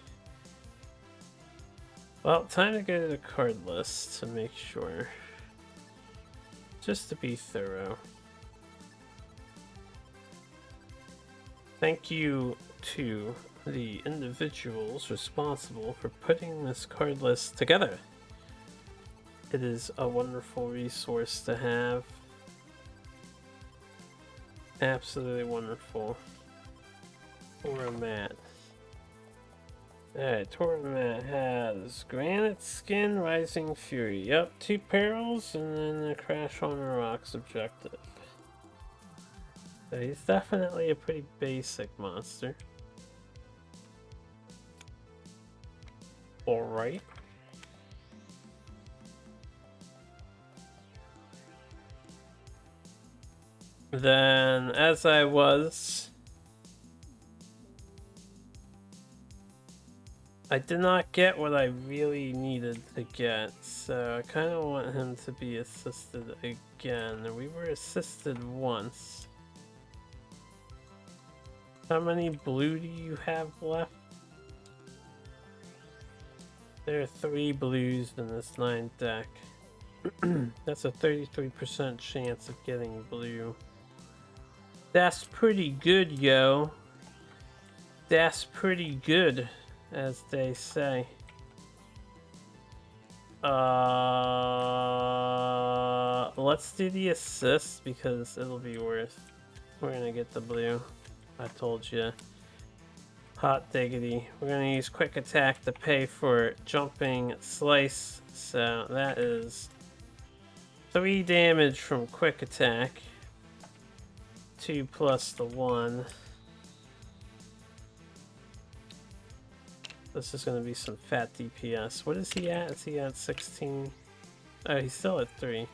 Well, time to go to the card list to make sure. Just to be thorough. Thank you to the individuals responsible for putting this card list together. It is a wonderful resource to have. Absolutely wonderful. Toramat. Alright, Toramat has Granite Skin, Rising Fury. Yep, 2 perils and then a Crash on the Rocks objective. So he's definitely a pretty basic monster. Alright. Then, as I was, I did not get what I really needed to get, so I kind of want him to be assisted again. We were assisted once. How many blue do you have left? There are 3 blues in this 9 deck. That's a 33% chance of getting blue. That's pretty good, yo. That's pretty good, as they say. Let's do the assist because it'll be worth. We're gonna get the blue. I told you. Hot diggity. We're gonna use quick attack to pay for jumping slice. So that is 3 damage from quick attack. 2 plus the 1. This is gonna be some fat DPS. What is he at? Is he at 16? Oh, he's still at 3.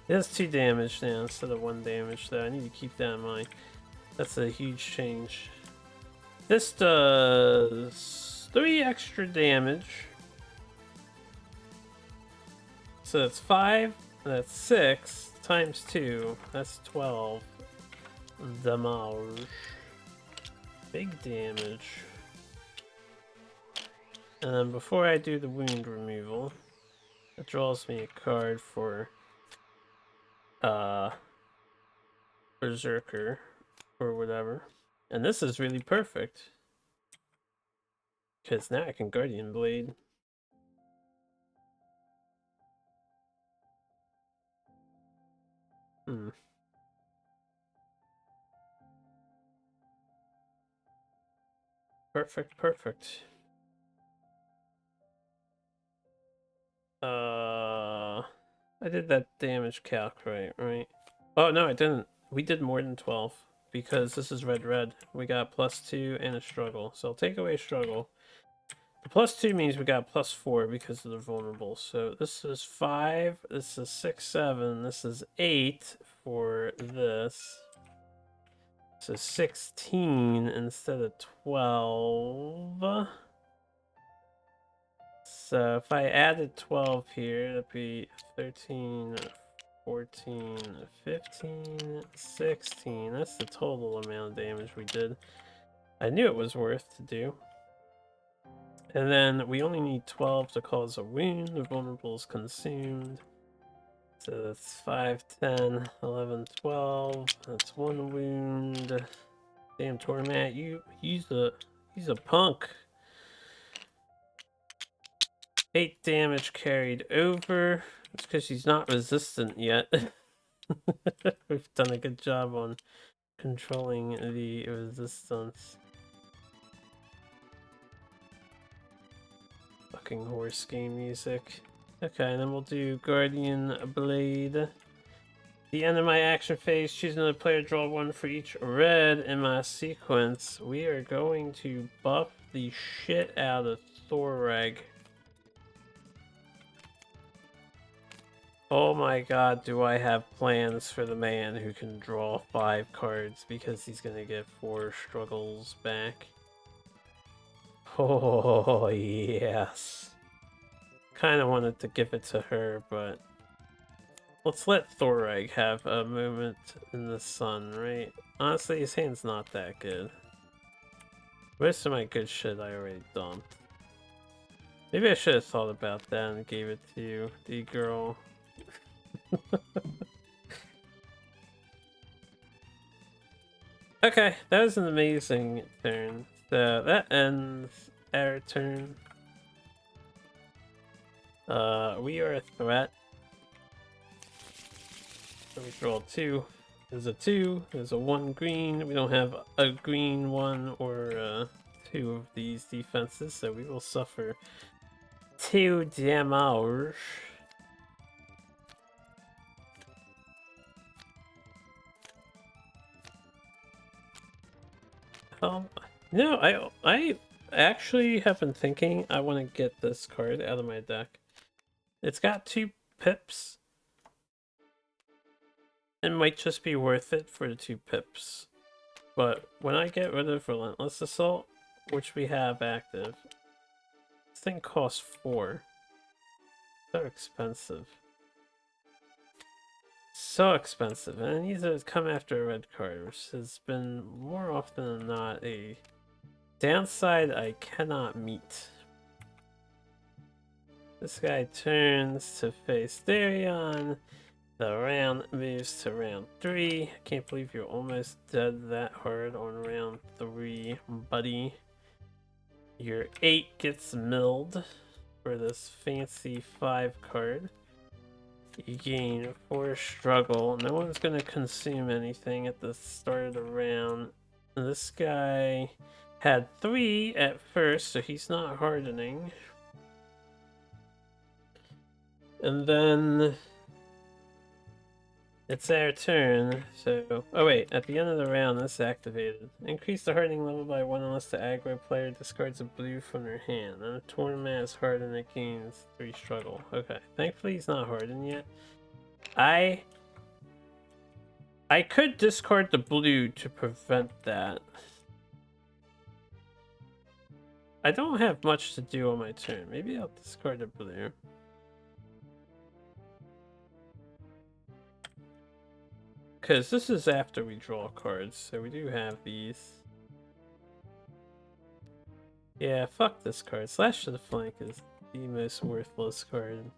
He has 2 damage now instead of 1 damage though. I need to keep that in mind. That's a huge change. This does 3 extra damage. So that's 5, that's 6, times 2, that's 12 damage. Big damage. And then before I do the wound removal, it draws me a card for Berserker or whatever. And this is really perfect. Because now I can Guardian Blade. Perfect, perfect. I did that damage calc right? Oh, no, I didn't. We did more than 12 because this is red. We got +2 and a struggle. So I'll take away struggle. The +2 means we got +4 because of the vulnerable. So this is 5, this is 6, 7, this is 8 for this. So 16 instead of 12. So if I added 12 here, that'd be 13, 14, 15, 16. That's the total amount of damage we did. I knew it was worth to do. And then we only need 12 to cause a wound. The vulnerable is consumed. So that's 5, 10, 11, 12. That's 1 wound. Damn, Toramat, he's a punk. 8 damage carried over. It's because she's not resistant yet. We've done a good job on controlling the resistance. Fucking horse game music. Okay, and then we'll do Guardian Blade. The end of my action phase, choose another player, draw 1 for each red in my sequence. We are going to buff the shit out of Thoreg. Oh my god, do I have plans for the man who can draw 5 cards because he's gonna get 4 struggles back. Oh, yes. Kinda wanted to give it to her, but let's let Thoreg have a moment in the sun, right? Honestly, his hand's not that good. Most of my good shit I already dumped. Maybe I should have thought about that and gave it to you, the girl. Okay, that was an amazing turn. So that ends our turn. We are a threat. So we draw 2. There's a 2, there's a 1 green. We don't have a green 1 or 2 of these defenses, so we will suffer 2 damage. No, I actually have been thinking I want to get this card out of my deck. It's got 2 pips. It might just be worth it for the 2 pips. But when I get rid of Relentless Assault, which we have active, this thing costs 4. So expensive. So expensive. And it needs to come after a red card, which has been more often than not a downside I cannot meet. This guy turns to face Darion. The round moves to round 3. I can't believe you're almost dead that hard on round 3, buddy. Your 8 gets milled for this fancy 5 card. You gain 4 struggle. No one's going to consume anything at the start of the round. This guy had 3 at first, so he's not hardening. And then it's our turn, so... Oh wait, at the end of the round, this activated. Increase the hardening level by 1 unless the aggro player discards a blue from their hand. And a Toramat is hardened, it gains 3 struggle. Okay, thankfully he's not hardened yet. I could discard the blue to prevent that. I don't have much to do on my turn. Maybe I'll discard the blue. Because this is after we draw cards, so we do have these. Yeah, fuck this card. Slash to the flank is the most worthless card.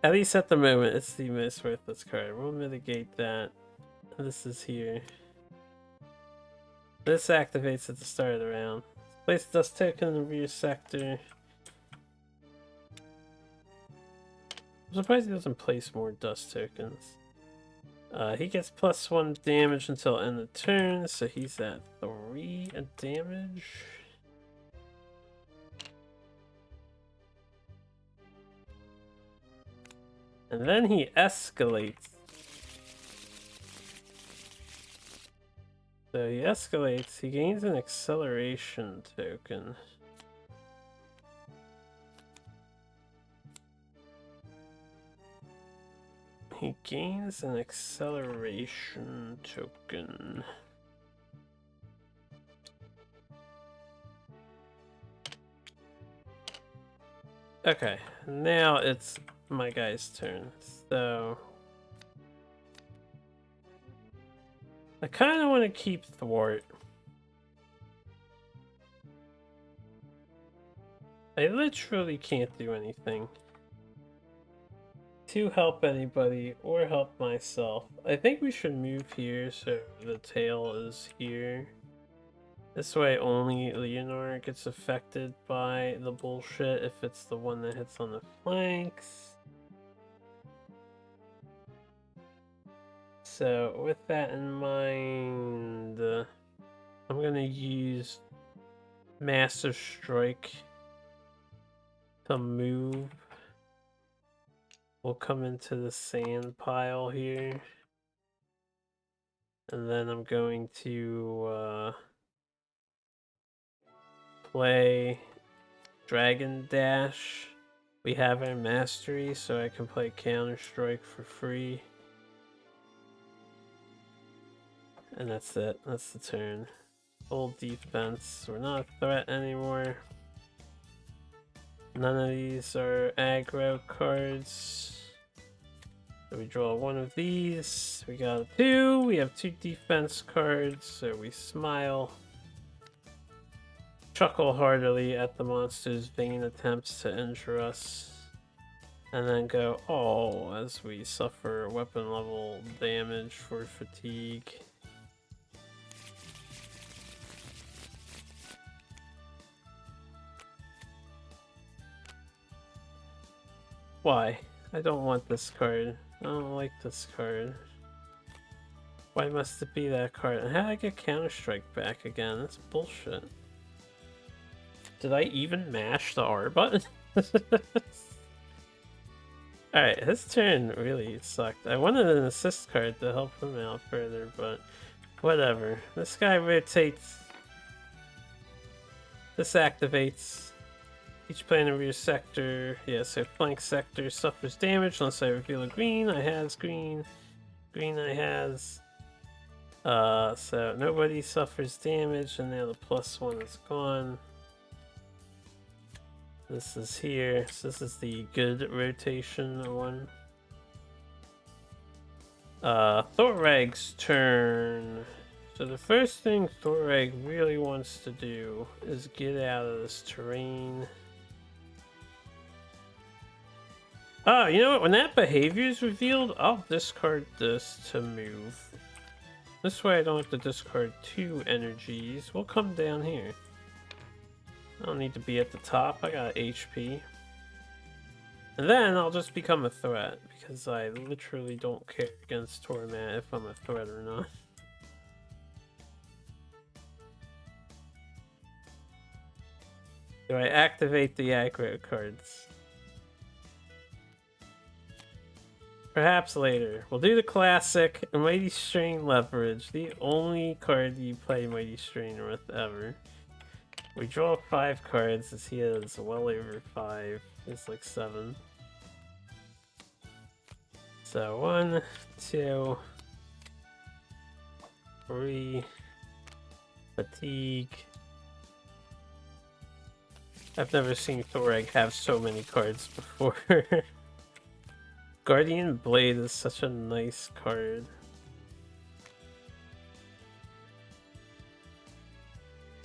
At least at the moment, it's the most worthless card. We'll mitigate that. This is here. This activates at the start of the round. Place dust token in the rear sector. I'm surprised he doesn't place more dust tokens. He gets +1 damage until end of turn, so he's at 3 damage. And then he escalates. So he escalates, he gains an acceleration token. He gains an acceleration token. Okay, now it's my guy's turn. So I kind of want to keep Thwart. I literally can't do anything to help anybody or help myself. I think we should move here so the tail is here. This way only Leonor gets affected by the bullshit if it's the one that hits on the flanks. So with that in mind, I'm gonna use Master Strike to move. We'll come into the sand pile here. And then I'm going to play Dragon Dash. We have our mastery, so I can play Counter Strike for free. And that's it. That's the turn. Full defense. We're not a threat anymore. None of these are aggro cards. So we draw 1 of these. We got a 2. We have 2 defense cards, so we smile. Chuckle heartily at the monster's vain attempts to injure us. And then go, oh, as we suffer weapon level damage for fatigue. Why? I don't want this card. I don't like this card. Why must it be that card? And how did I get Counter-Strike back again? That's bullshit. Did I even mash the R button? Alright, his turn really sucked. I wanted an assist card to help him out further, but whatever. This guy rotates. This activates. Each player in your sector, so flank sector suffers damage unless I reveal a green. I has green. Green I has. So nobody suffers damage, and now the +1 is gone. This is here, so this is the good rotation one. Thorag's turn. So the first thing Thorag really wants to do is get out of this terrain. Oh, you know what? When that behavior is revealed, I'll discard this to move. This way I don't have to discard 2 energies. We'll come down here. I don't need to be at the top. I got HP. And then I'll just become a threat, because I literally don't care against Toramat if I'm a threat or not. Do I activate the aggro cards? Perhaps later. We'll do the classic Mighty Strain Leverage, the only card you play Mighty Strain with ever. We draw 5 cards, as he has well over 5. It's like 7. So 1, 2, 3, Fatigue. I've never seen Thorag have so many cards before. Guardian Blade is such a nice card.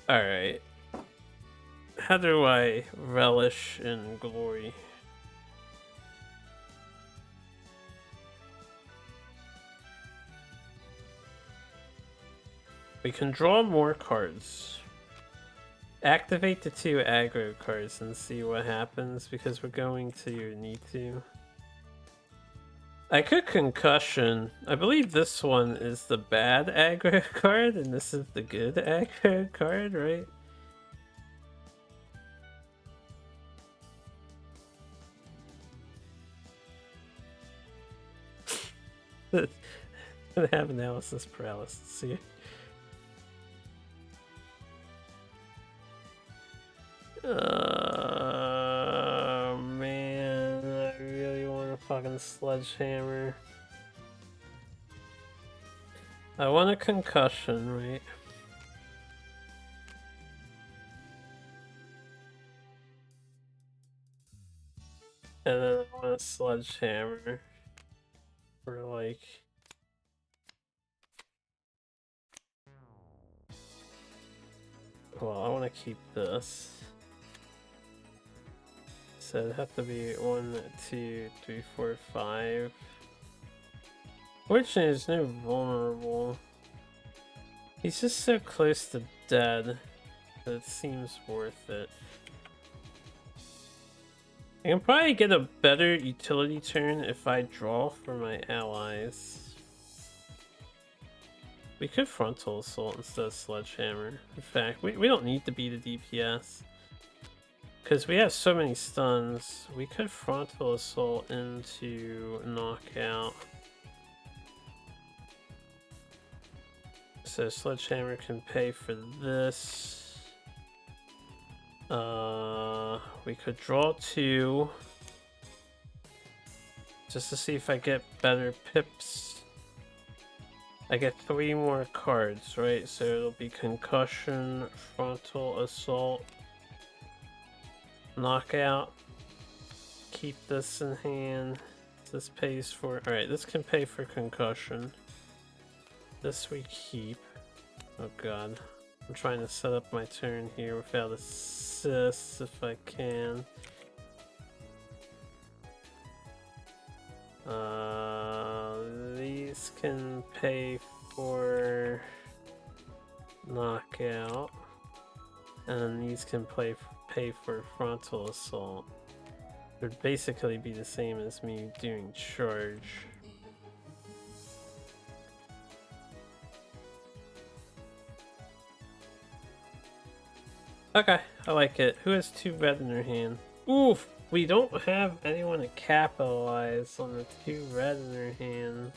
Alright. How do I relish in glory? We can draw more cards. Activate the 2 aggro cards and see what happens, because we're going to need to. I could Concussion. I believe this one is the bad aggro card and this is the good aggro card, right? I have analysis paralysis here. Man, I really want a fucking sledgehammer. I want a concussion, right? And then I want a sledgehammer for like... Well, I want to keep this. So it'd have to be 1, 2, 3, 4, 5. Fortunately, there's no vulnerable. He's just so close to dead that it seems worth it. I can probably get a better utility turn if I draw for my allies. We could frontal assault instead of sledgehammer. In fact, we don't need to be the DPS. Because we have so many stuns, we could frontal assault into knockout. So sledgehammer can pay for this. We could draw 2. Just to see if I get better pips. I get 3 more cards, right? So it'll be concussion, frontal assault, knockout. Keep this in hand. This pays for... Alright, this can pay for concussion. This we keep. Oh god. I'm trying to set up my turn here without assists if I can. These can pay for knockout. And these can pay for frontal assault. would basically be the same as me doing charge. Okay, I like it. Who has 2 red in their hand? Oof! We don't have anyone to capitalize on the 2 red in their hand.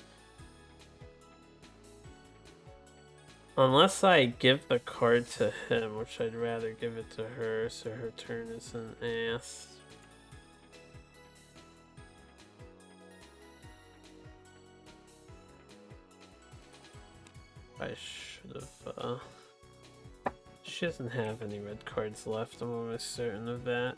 Unless I give the card to him, which I'd rather give it to her so her turn isn't ass. I should have, She doesn't have any red cards left, I'm almost certain of that.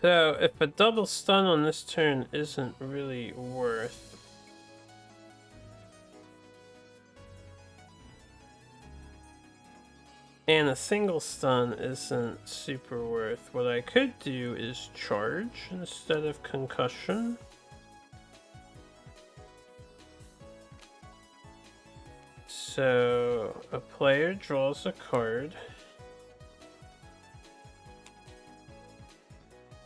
So, if a double stun on this turn isn't really worth... and a single stun isn't super worth, what I could do is charge instead of concussion. So, a player draws a card.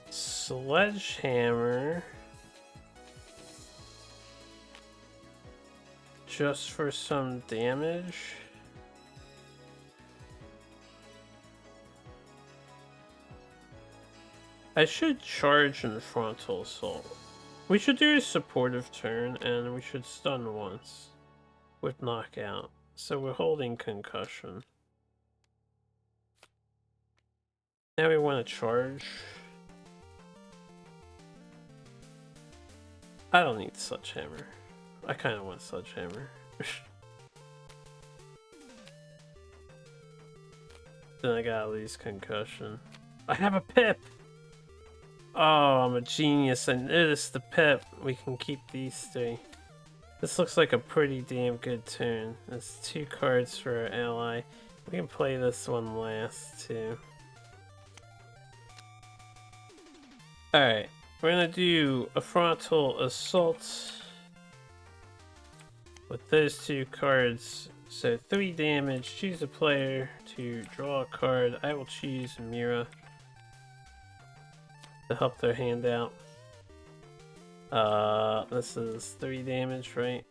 Sledgehammer. Just for some damage. I should charge and frontal assault. We should do a supportive turn and we should stun once with knockout. So we're holding concussion. Now we want to charge. I don't need Sledgehammer. I kind of want Sledgehammer. Then I gotta lose concussion. I have a pip! Oh, I'm a genius. I noticed the pip. We can keep these 3. This looks like a pretty damn good turn. There's 2 cards for our ally. We can play this one last too. Alright, we're gonna do a frontal assault with those 2 cards. So 3 damage. Choose a player to draw a card. I will choose Mira to help their hand out. This is 3 damage, right?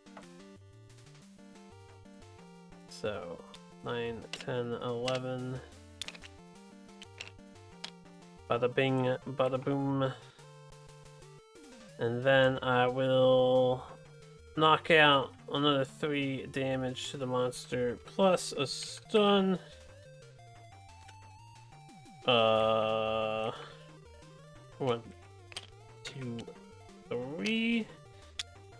So 9, 10, 11. Bada bing, bada boom. And then I will knock out another 3 damage to the monster plus a stun. 1, 2, 3.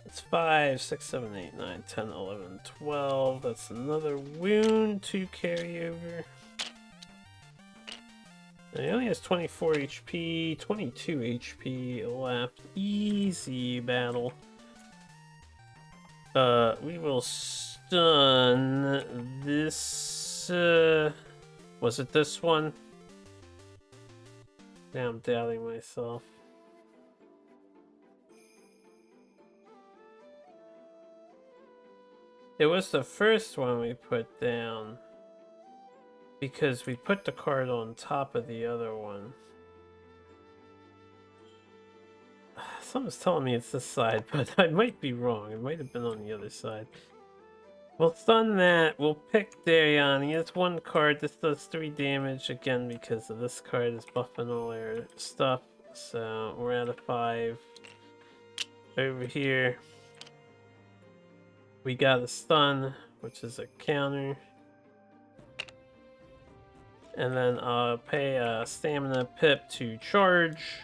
It's 5, 6, 7, 8, 9, 10, 11, 12. That's another wound to carry over. And he only has 24 HP, 22 HP left. Easy battle. We will stun this. Was it this one? Now I'm doubting myself. It was the first one we put down because we put the card on top of the other one. Something's telling me it's this side, but I might be wrong. It might have been on the other side. We'll stun that. We'll pick Daryon. He has 1 card. This does 3 damage again because of this card is buffing all our stuff. So we're at a 5. Over here, we got a stun, which is a counter. And then I'll pay a stamina pip to charge.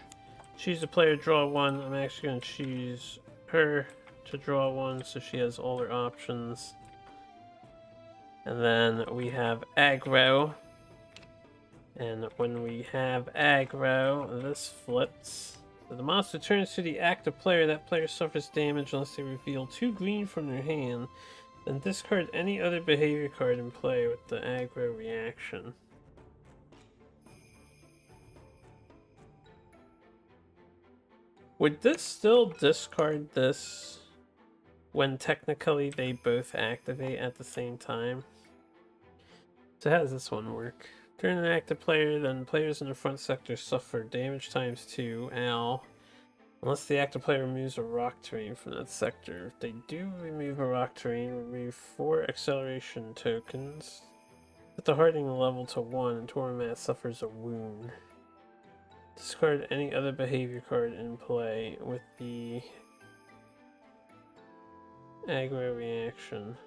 Choose a player, draw 1. I'm actually going to choose her to draw 1 so she has all her options. And then we have aggro. And when we have aggro, this flips. So the monster turns to the active player. That player suffers damage unless they reveal 2 green from their hand. Then discard any other behavior card in play with the aggro reaction. Would this still discard this when technically they both activate at the same time? So how does this one work? Turn an active player, then players in the front sector suffer damage times 2, ow. Unless the active player removes a rock terrain from that sector. If they do remove a rock terrain, remove 4 acceleration tokens. Set the hardening level to 1 and Toramat suffers a wound. Discard any other behavior card in play with the aggro reaction.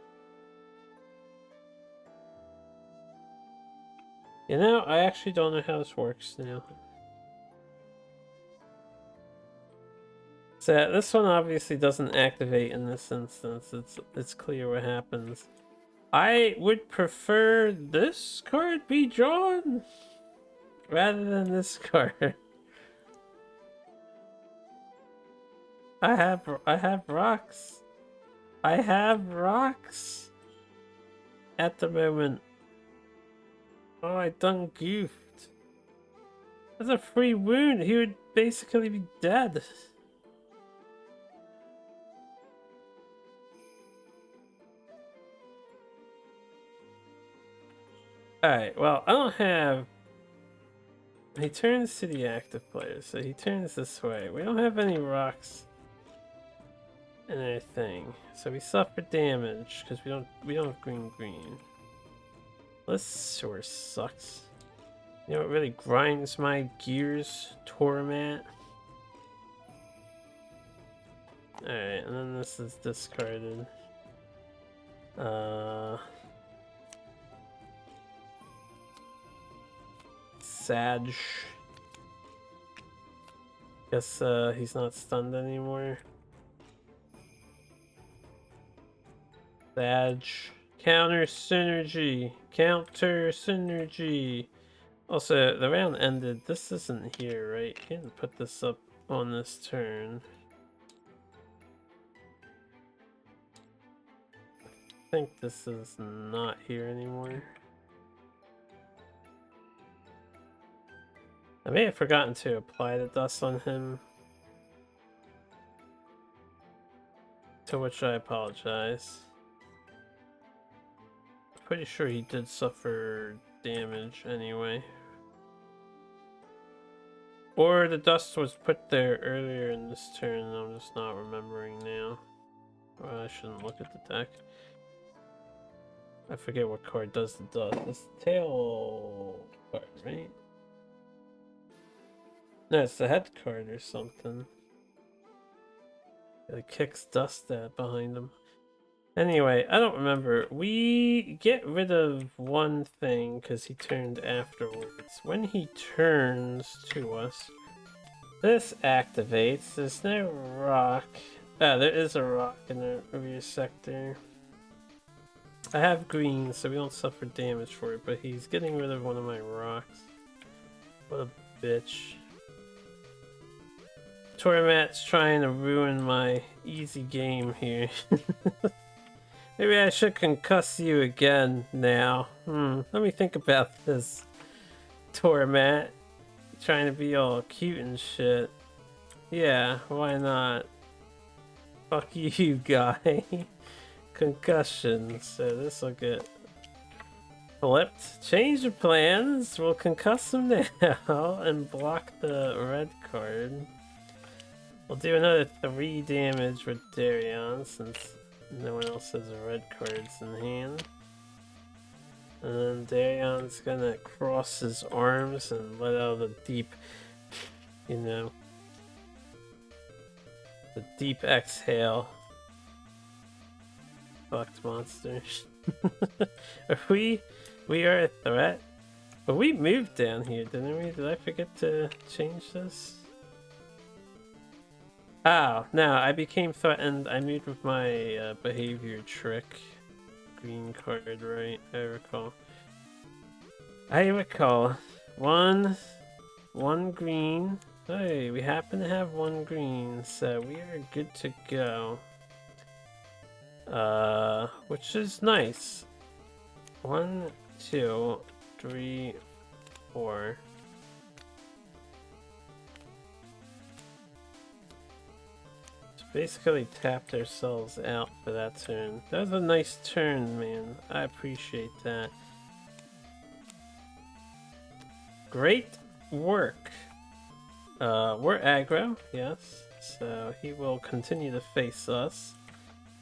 You know, I actually don't know how this works now. So this one obviously doesn't activate in this instance. It's clear what happens. I would prefer this card be drawn rather than this card. I have rocks. I have rocks at the moment. Oh, I done goofed. That's a free wound. He would basically be dead. Alright, well, I don't have... He turns to the active player, so he turns this way. We don't have any rocks in our thing, so we suffer damage because we don't have green. This sure sucks. You know what really grinds my gears? Toramat. Alright, and then this is discarded. Sag. Guess he's not stunned anymore. Sag. Counter synergy. Counter synergy. Also, the round ended. This isn't here, right? You can put this up on this turn. I think this is not here anymore. I may have forgotten to apply the dust on him. To which I apologize. Pretty sure he did suffer damage anyway. Or the dust was put there earlier in this turn and I'm just not remembering now. Well, I shouldn't look at the deck. I forget what card does the dust. It's the tail card, right? No, it's the head card or something. It kicks dust at behind him. Anyway, I don't remember. We get rid of one thing because he turned afterwards. When he turns to us, this activates. There's no rock. Ah, there is a rock in the rear sector. I have green, so we don't suffer damage for it, but he's getting rid of one of my rocks. What a bitch. Toramat's trying to ruin my easy game here. Maybe I should concuss you again now. Let me think about this. Toramat. Trying to be all cute and shit. Yeah, why not? Fuck you, guy. Concussion. So this will get flipped. Change of plans. We'll concuss him now and block the red card. We'll do another 3 damage with Darion since no one else has red cards in hand. And then Darion's gonna cross his arms and let out a deep, you know, the deep exhale. Fucked monsters. We are a threat. But we moved down here, didn't we? Did I forget to change this? Oh, no, I became threatened. I moved with my behavior trick. Green card, right? I recall. One green. Hey, we happen to have 1 green, so we are good to go. Which is nice. 1, 2, 3, 4. basically tapped ourselves out for that turn. That was a nice turn, man. I appreciate that. Great work. We're aggro, yes. So he will continue to face us.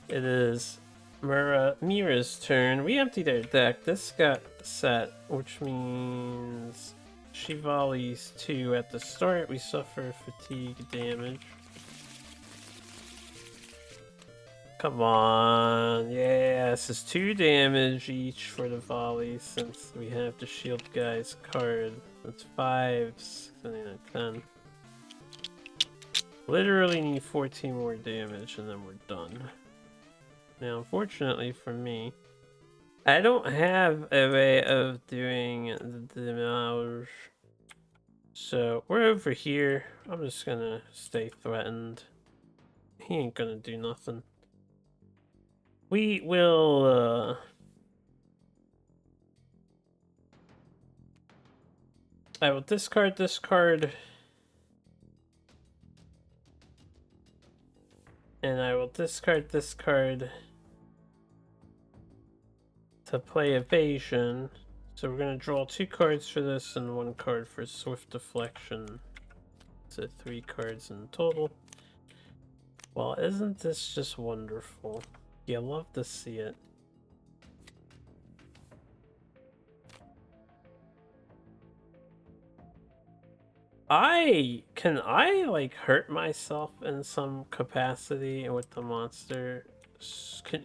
It is Mira's turn. We emptied our deck. This got set, which means she volleys 2 at the start. We suffer fatigue damage. Come on. Yeah, this is 2 damage each for the volley since we have the shield guy's card. That's 5, 6, 9, 10. Literally need 14 more damage and then we're done. Now, unfortunately for me, I don't have a way of doing the damage. So we're over here. I'm just gonna stay threatened. He ain't gonna do nothing. We will, I will discard this card. And I will discard this card to play evasion. So we're gonna draw 2 cards for this and 1 card for swift deflection. So 3 cards in total. Well, isn't this just wonderful? You love to see it. Can I like hurt myself in some capacity with the monster?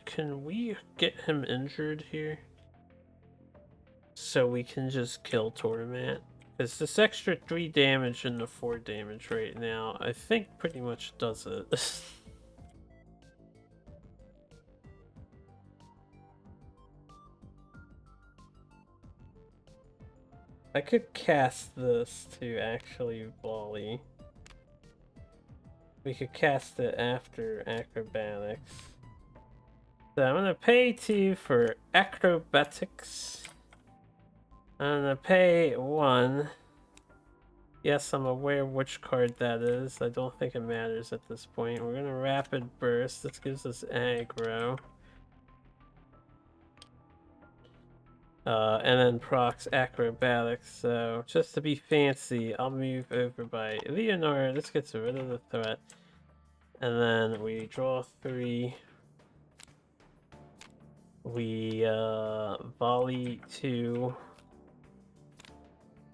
Can we get him injured here? So we can just kill Toramat? It's this extra 3 damage and the 4 damage right now. I think pretty much does it. I could cast this to actually volley. We could cast it after acrobatics. So I'm gonna pay 2 for acrobatics. I'm gonna pay 1. Yes, I'm aware which card that is. I don't think it matters at this point. We're gonna rapid burst. This gives us aggro. And then procs acrobatics. So just to be fancy, I'll move over by Leonora. This gets rid of the threat. And then we draw 3. We volley 2.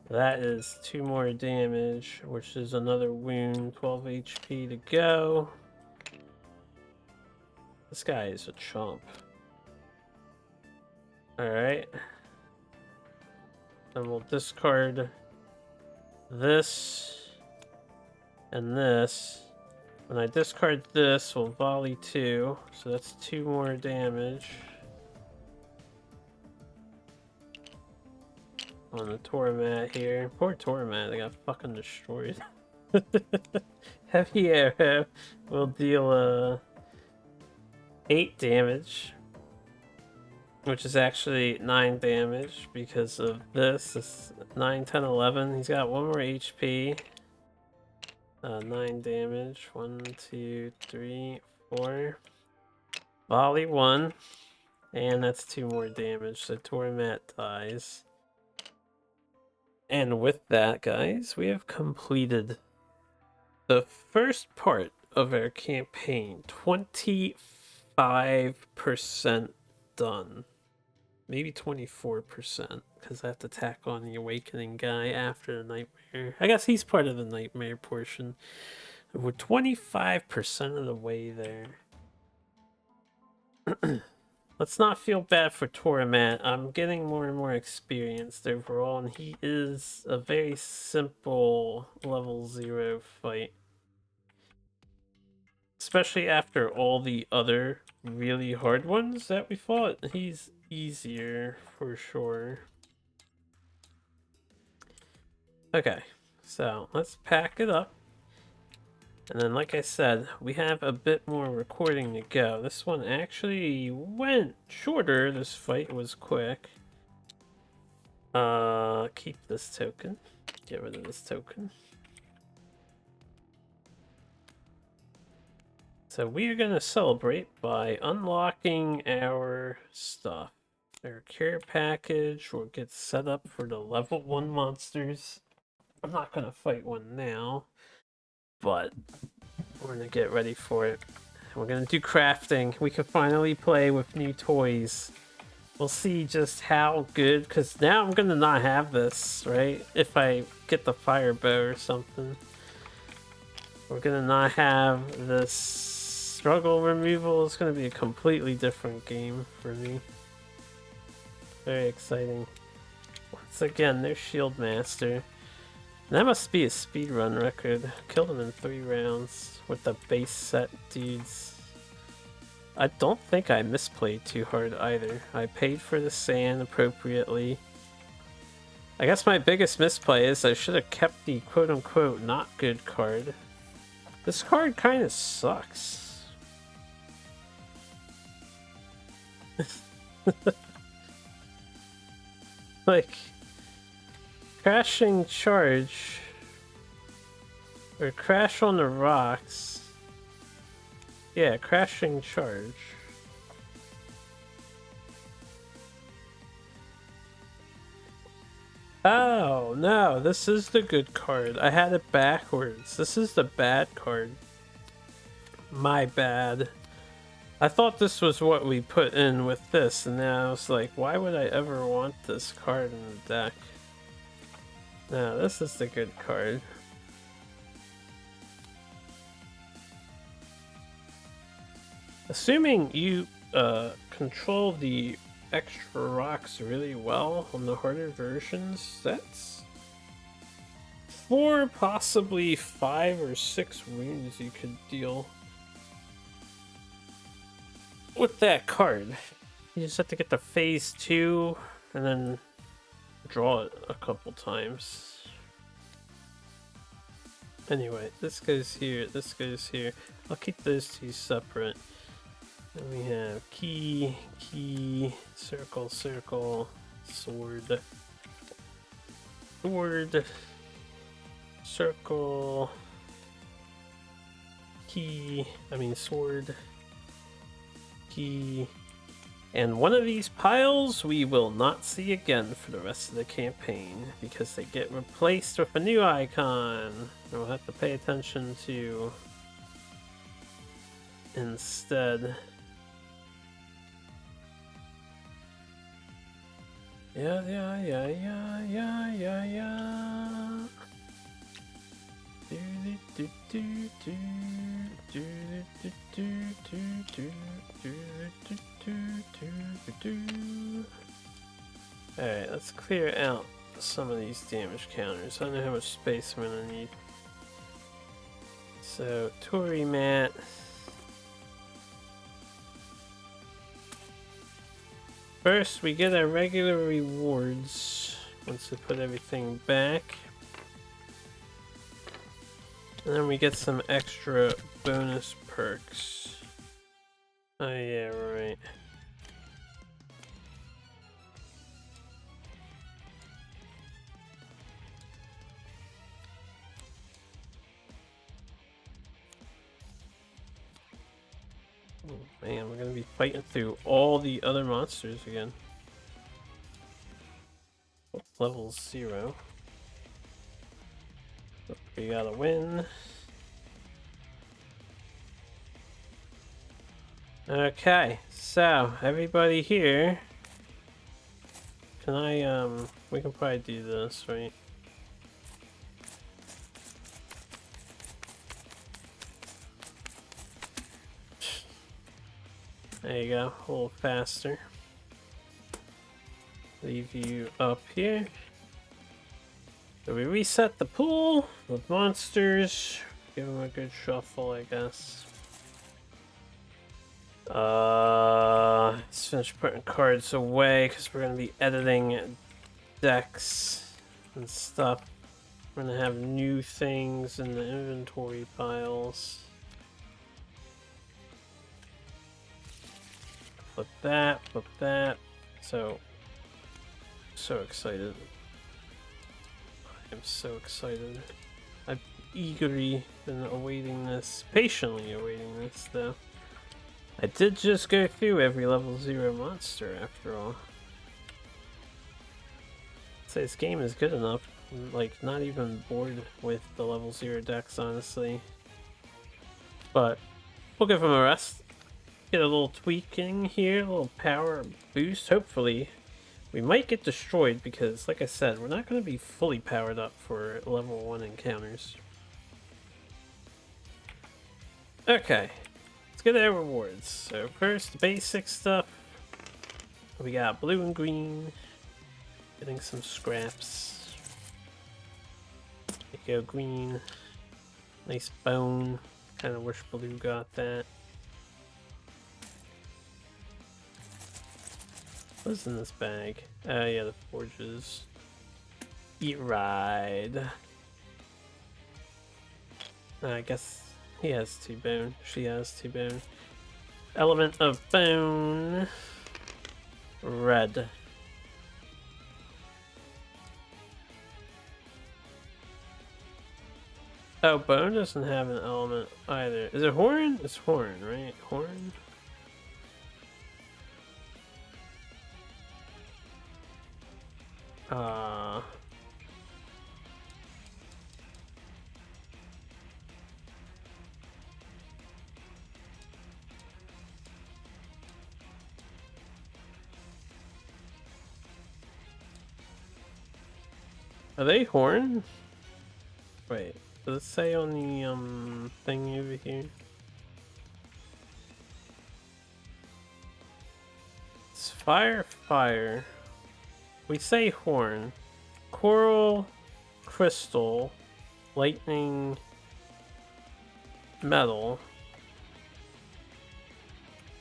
That is 2 more damage, which is another wound. 12 HP to go. This guy is a chump. Alright. Then we'll discard this and this. When I discard this, we'll volley 2. So that's 2 more damage on the Toramat here. Poor Toramat, they got fucking destroyed. Heavy arrow will deal 8 damage, which is actually 9 damage because of this. It's 9, 10, 11. He's got 1 more HP. 9 damage. 1, 2, 3, 4. Volley 1. And that's 2 more damage. So Toramat dies. And with that, guys, we have completed the first part of our campaign. 25% done. Maybe 24%, because I have to tack on the awakening guy after the nightmare. I guess he's part of the nightmare portion. We're 25% of the way there. Let's not feel bad for Toramat. I'm getting more and more experienced overall, and he is a very simple level 0 fight. Especially after all the other really hard ones that we fought, he's easier for sure. Okay, so let's pack it up. And then, like I said, we have a bit more recording to go. This one actually went shorter. This fight was quick. Keep this token. Get rid of this token. So we are gonna celebrate by unlocking our stuff. Our care package will get set up for the level 1 monsters. I'm not gonna fight one now, but we're gonna get ready for it. We're gonna do crafting. We can finally play with new toys. We'll see just how good, because now I'm gonna not have this, right? If I get the fire bow or something. We're gonna not have this struggle removal. It's gonna be a completely different game for me. Very exciting. Once again, there's Shield Master. That must be a speedrun record. Killed him in 3 rounds with the base set dudes. I don't think I misplayed too hard either. I paid for the sand appropriately. I guess my biggest misplay is I should have kept the quote-unquote not good card. This card kind of sucks. Like, crashing charge or crash on the rocks. Yeah, crashing charge. Oh, no, this is the good card. I had it backwards. This is the bad card. My bad. I thought this was what we put in with this, and now I was like, why would I ever want this card in the deck? No, this is the good card. Assuming you control the extra rocks really well on the harder versions, that's 4, possibly 5 or 6 wounds you could deal with that card. You just have to get the phase 2 and then draw it a couple times. Anyway, this goes here, this goes here. I'll keep those 2 separate. Then we have key, key, circle, circle, sword, sword, circle, key, sword, key, and one of these piles we will not see again for the rest of the campaign because they get replaced with a new icon. We'll have to pay attention to instead. Yeah. Alright, let's clear out some of these damage counters. I don't know how much space I'm gonna need. So, Toramat. First, we get our regular rewards once we put everything back. And then we get some extra bonus perks. Oh yeah, right. Oh, man, we're gonna be fighting through all the other monsters again. Level 0. We gotta win. Okay, so everybody here. Can I, we can probably do this, right? There you go, a little faster. Leave you up here. So we reset the pool with monsters. Give them a good shuffle, I guess. Let's finish putting cards away because we're gonna be editing decks and stuff. We're gonna have new things in the inventory piles. Flip that, flip that. So excited. I am so excited. eagerly been awaiting this, patiently awaiting this, though. I did just go through every level 0 monster, after all. So this game is good enough. I'm, like, not even bored with the level 0 decks, honestly. But we'll give them a rest. Get a little tweaking here, a little power boost, hopefully. We might get destroyed because, like I said, we're not going to be fully powered up for level 1 encounters. Okay, let's get our rewards. So first, basic stuff. We got blue and green. Getting some scraps. Go green. Nice bone. Kind of wish blue got that. What's in this bag? Oh yeah, the forges. Eat ride. I guess he has 2 bone. She has 2 bone. Element of bone. Red. Oh, bone doesn't have an element either. Is it horn? It's horn, right? Horn? Are they horn? Wait, does it say on the thing over here? It's fire. We say horn. Coral, crystal, lightning, metal,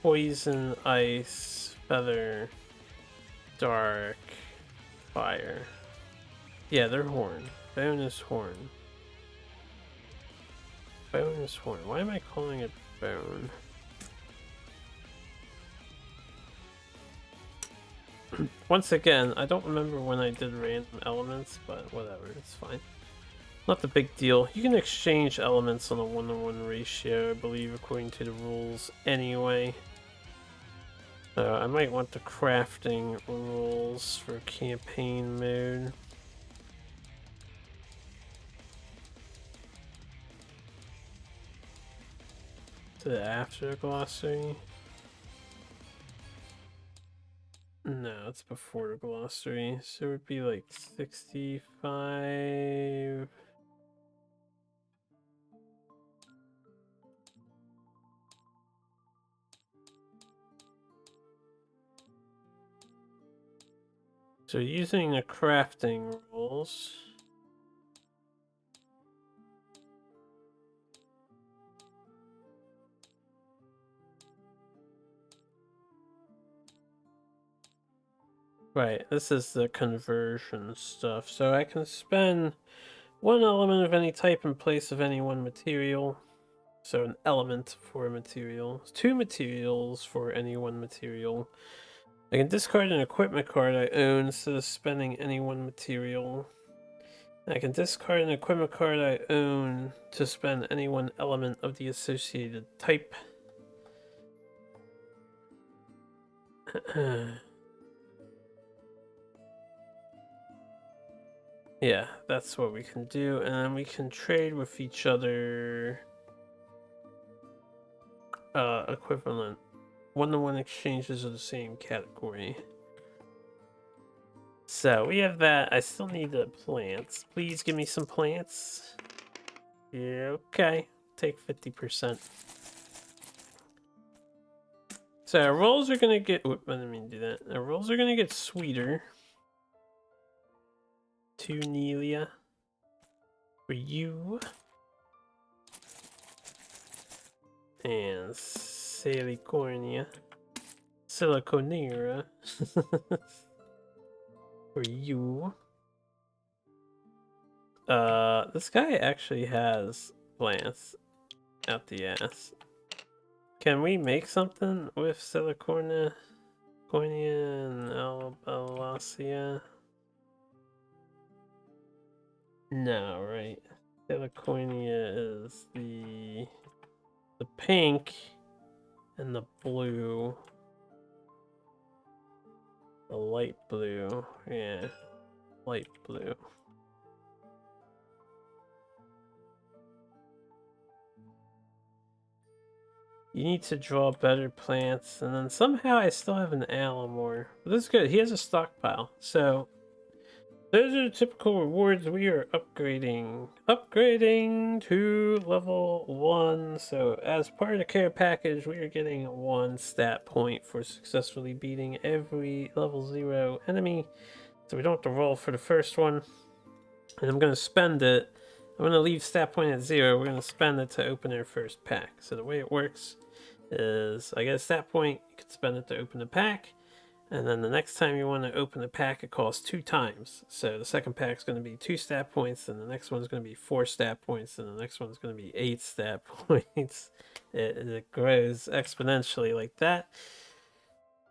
poison, ice, feather, dark, fire. Yeah, they're horn. Bone is horn. Bone is horn. Why am I calling it bone? Once again, I don't remember when I did random elements, but whatever, it's fine. Not the big deal. You can exchange elements on a 1-to-1 ratio, I believe, according to the rules anyway. I might want the crafting rules for campaign mode. To the after glossary. No, it's before the glossary, so it would be like 65. So using the crafting rules. Right, this is the conversion stuff. So I can spend 1 element of any type in place of any 1 material. So an element for a material. 2 materials for any 1 material. I can discard an equipment card I own instead of spending any 1 material. I can discard an equipment card I own to spend any 1 element of the associated type. Yeah, that's what we can do, and then we can trade with each other. Equivalent 1-to-1 exchanges of the same category. So we have that. I still need the plants. Please give me some plants. Yeah, okay. Take 50%. So our rolls are gonna get. Whoop, I didn't mean to do that. Our rolls are gonna get sweeter. To Nelia. For you. And Silicornia. Siliconera. For you. This guy actually has plants out the ass. Can we make something with Silicornia and Albalacia? No, right? Siliconia is the pink and the blue. The light blue. Yeah. Light blue. You need to draw better plants, and then somehow I still have an Alamore. But this is good. He has a stockpile. So those are the typical rewards we are upgrading. Upgrading to level 1. So as part of the care package, we are getting 1 stat point for successfully beating every level 0 enemy. So we don't have to roll for the first one. And I'm going to spend it. I'm going to leave stat point at 0. We're going to spend it to open our first pack. So the way it works is I get a stat point, you can spend it to open the pack, and then the next time you want to open the pack, it costs 2 times. So the second pack is going to be 2 stat points, and the next one's going to be 4 stat points, and the next one's going to be 8 stat points. It grows exponentially like that.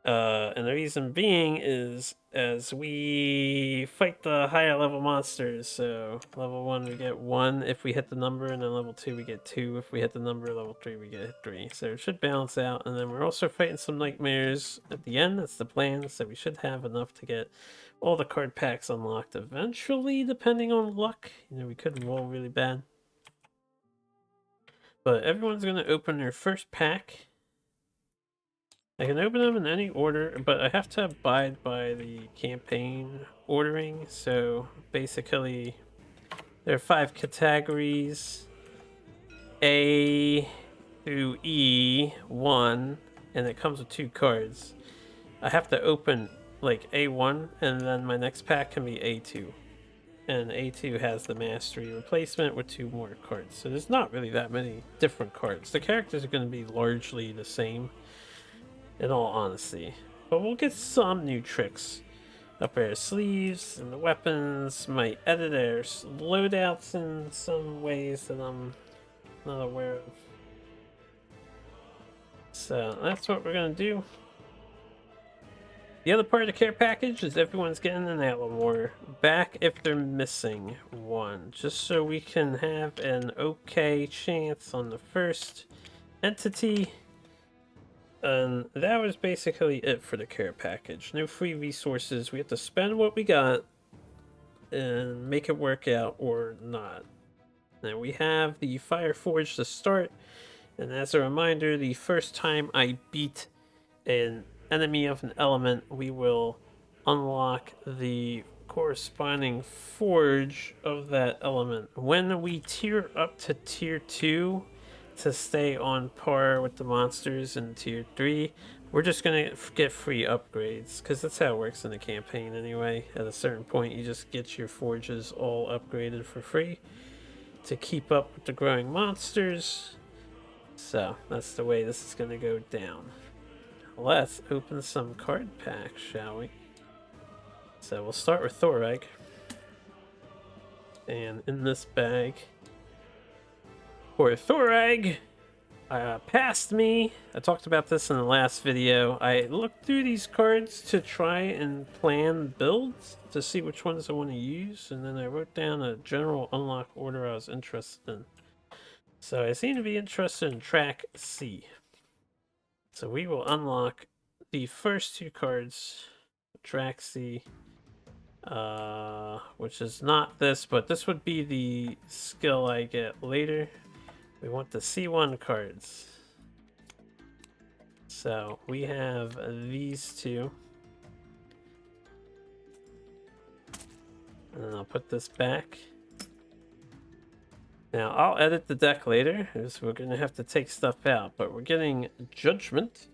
And the reason being is as we fight the higher level monsters, so level 1 we get 1 if we hit the number, and then level 2 we get 2 if we hit the number, level 3 we get 3. So it should balance out, and then we're also fighting some nightmares at the end. That's the plan, so we should have enough to get all the card packs unlocked eventually, depending on luck. You know, we could roll really bad. But everyone's going to open their first pack. I can open them in any order, but I have to abide by the campaign ordering. So basically, there are 5 categories, A through E1, and it comes with 2 cards. I have to open like A1, and then my next pack can be A2. And A2 has the mastery replacement with 2 more cards. So there's not really that many different cards. The characters are going to be largely the same, in all honesty. But we'll get some new tricks up our sleeves, and the weapons might edit our loadouts in some ways that I'm not aware of. So that's what we're going to do. The other part of the care package is everyone's getting an Alamore back if they're missing one, just so we can have an okay chance on the first entity. And that was basically it for the care package. No free resources. We have to spend what we got and make it work out or not. Now we have the Fire Forge to start. And as a reminder, the first time I beat an enemy of an element, we will unlock the corresponding forge of that element. When we tier up to tier 2, to stay on par with the monsters in tier 3, we're just gonna get free upgrades, because that's how it works in the campaign anyway. At a certain point, you just get your forges all upgraded for free to keep up with the growing monsters. So that's the way this is gonna go down. Let's open some card packs, shall we? So we'll start with Thorag. And in this bag, for Thorag, past me. I talked about this in the last video. I looked through these cards to try and plan builds to see which ones I want to use, and then I wrote down a general unlock order I was interested in. So I seem to be interested in track C. So we will unlock the first 2 cards, track C, which is not this, but this would be the skill I get later. We want the C1 cards. So we have these 2. And then I'll put this back. Now I'll edit the deck later, because we're going to have to take stuff out. But we're getting Judgment.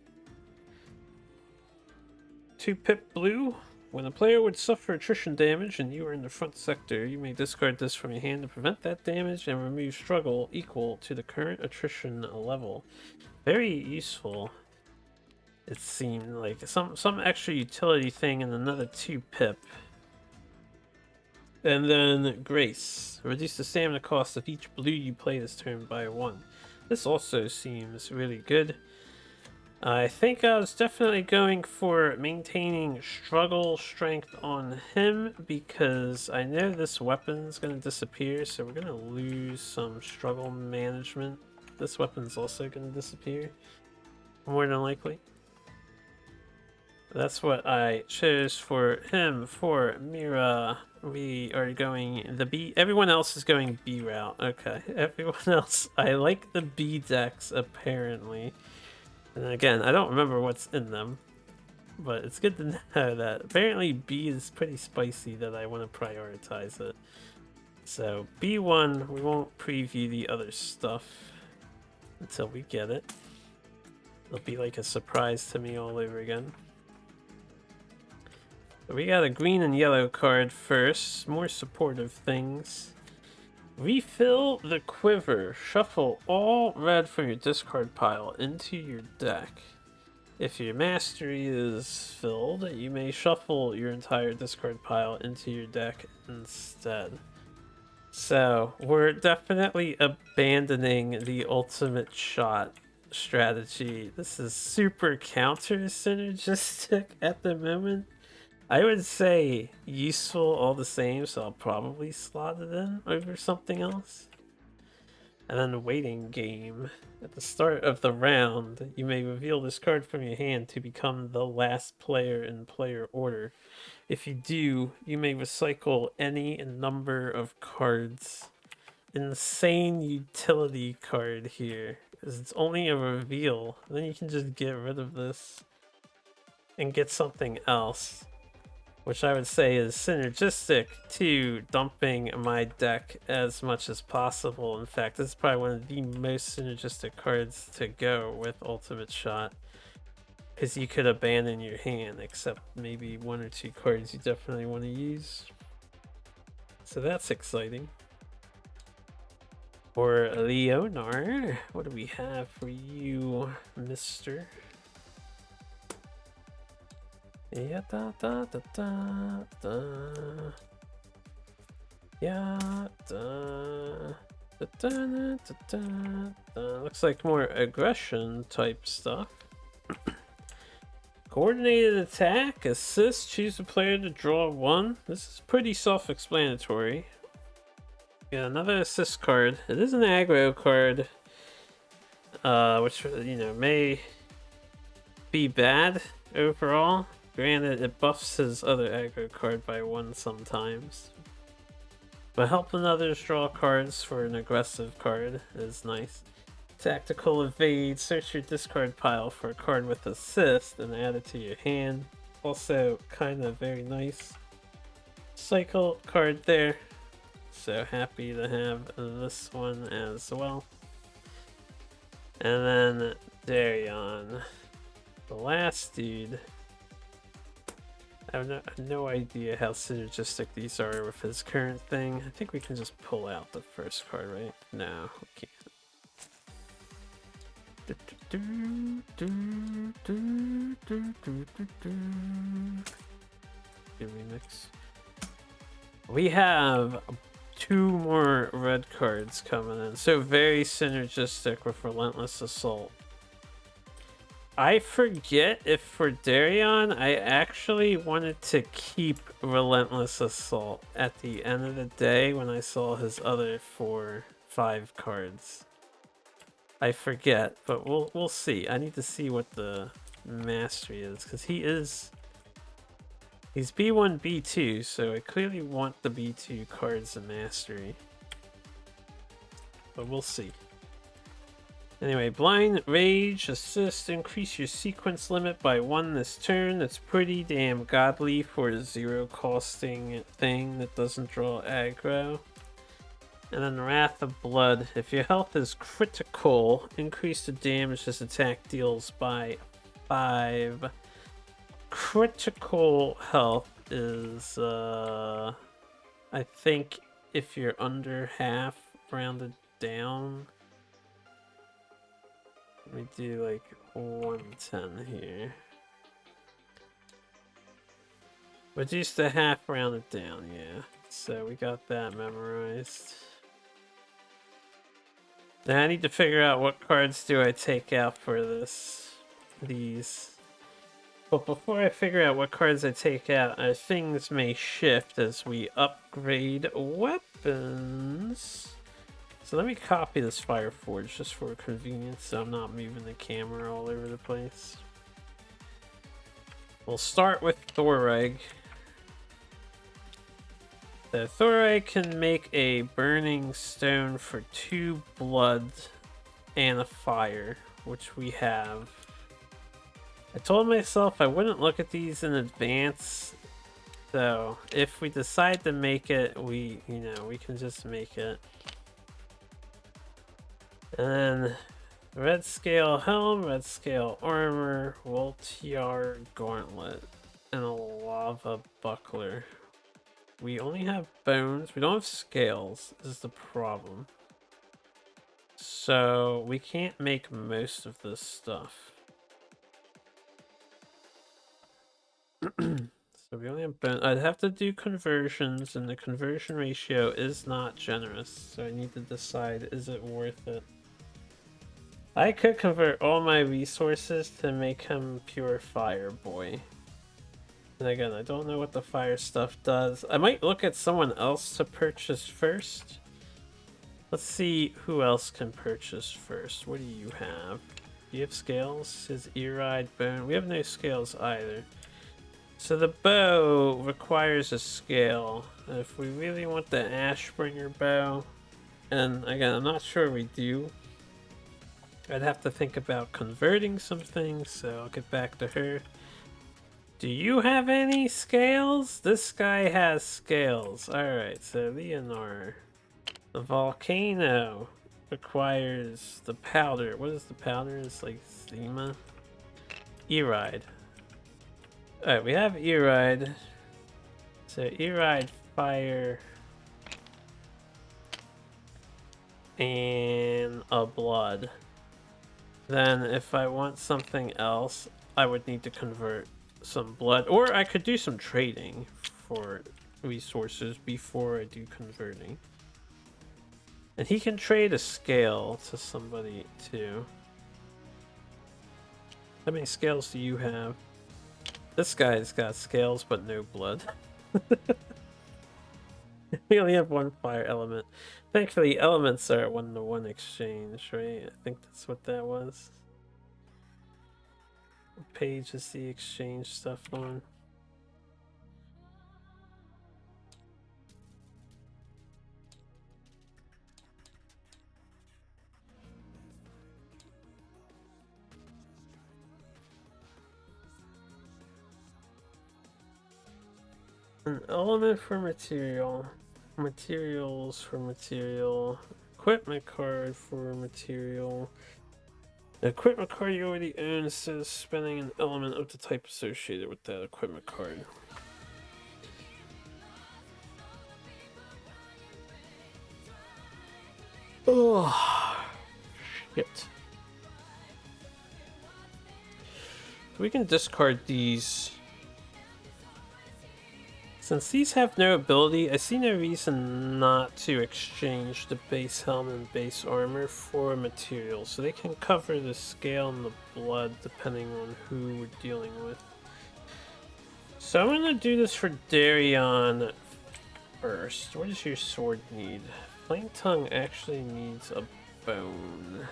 2 pip blue. When a player would suffer attrition damage and you are in the front sector, you may discard this from your hand to prevent that damage and remove struggle equal to the current attrition level. Very useful. It seemed like some extra utility thing and another 2 pip. And then Grace. Reduce the stamina cost of each blue you play this turn by 1. This also seems really good. I think I was definitely going for maintaining struggle strength on him because I know this weapon's going to disappear, so we're going to lose some struggle management. This weapon's also going to disappear, more than likely. That's what I chose for him. For Mira, we are going the B. Everyone else is going B route. Okay, everyone else. I like the B decks, apparently. And again, I don't remember what's in them, but it's good to know that apparently B is pretty spicy, that I want to prioritize it. So B1, we won't preview the other stuff until we get it. It'll be like a surprise to me all over again. So we got a green and yellow card first, more supportive things. Refill the quiver. Shuffle all red from your discard pile into your deck. If your mastery is filled, you may shuffle your entire discard pile into your deck instead. So, we're definitely abandoning the ultimate shot strategy. This is super counter synergistic at the moment. I would say useful all the same, so I'll probably slot it in over something else. And then the waiting game. At the start of the round, you may reveal this card from your hand to become the last player in player order. If you do, you may recycle any number of cards. Insane utility card here, because it's only a reveal. Then you can just get rid of this and get something else, which I would say is synergistic to dumping my deck as much as possible. In fact, this is probably one of the most synergistic cards to go with Ultimate Shot, because you could abandon your hand, except maybe one or two cards you definitely want to use. So that's exciting. For Leonar, what do we have for you, mister? Yeah, da da da da da. Yeah, da da da da da da. Looks like more aggression type stuff. Coordinated attack, assist, choose a player to draw one. This is pretty self-explanatory. Yeah, another assist card. It is an aggro card, which, you know, may be bad overall. Granted, it buffs his other aggro card by one sometimes. But helping others draw cards for an aggressive card is nice. Tactical evade, search your discard pile for a card with assist and add it to your hand. Also kind of very nice. Cycle card there. So happy to have this one as well. And then Darion, the last dude. I have no idea how synergistic these are with his current thing. I think we can just pull out the first card, right? No, we can't. Remix. We have two more red cards coming in, so very synergistic with Relentless Assault. I forget if for Darion I actually wanted to keep Relentless Assault at the end of the day when I saw his other 4-5 cards. I forget, but we'll see. I need to see what the mastery is, because he's B1, B2, so I clearly want the B2 cards in mastery. But we'll see. Anyway, Blind Rage, assist, increase your sequence limit by 1 this turn. That's pretty damn godly for a 0 costing thing that doesn't draw aggro. And then Wrath of Blood. If your health is critical, increase the damage this attack deals by 5. Critical health is, I think if you're under half, rounded down. Let me do like 110 here. Reduce the half, rounded down, yeah. So we got that memorized. Now I need to figure out what cards do I take out for this. these. But before I figure out what cards I take out, things may shift as we upgrade weapons. So let me copy this Fire Forge just for convenience so I'm not moving the camera all over the place. We'll start with Thoreg. The Thoreg can make a burning stone for 2 blood and a fire, which we have. I told myself I wouldn't look at these in advance, so if we decide to make it, we can just make it. And then red scale helm, red scale armor, Voltiar gauntlet, and a lava buckler. We only have bones, we don't have scales, this is the problem. So we can't make most of this stuff. So we only have bones. I'd have to do conversions, and the conversion ratio is not generous, so I need to decide, is it worth it? I could convert all my resources to make him pure fire boy. And again, I don't know what the fire stuff does. I might look at someone else to purchase first. Let's see who else can purchase first. What do you have? Do you have scales? His ear-eyed bone. We have no scales either. So the bow requires a scale. If we really want the Ashbringer bow, and again, I'm not sure we do, I'd have to think about converting some things, so I'll get back to her. Do you have any scales? This guy has scales. Alright, so Leonor. The volcano requires the powder. What is the powder? It's like Zima. Eride. Alright, we have Eride. So Eride fire. And a blood. Then if I want something else, I would need to convert some blood, or I could do some trading for resources before I do converting. And he can trade a scale to somebody too. How many scales do you have? This guy's got scales but no blood. We only have 1 fire element. Thankfully, elements are 1-to-1 exchange, right? I think that's what that was. What page is the exchange stuff on? An element for material. Materials for material. Equipment card for material. The equipment card you already own says spending an element of the type associated with that equipment card. Oh, shit. We can discard these. Since these have no ability, I see no reason not to exchange the base helmet and base armor for material, so they can cover the scale and the blood depending on who we're dealing with. So I'm gonna do this for Darion first. What does your sword need? Flame Tongue actually needs a bone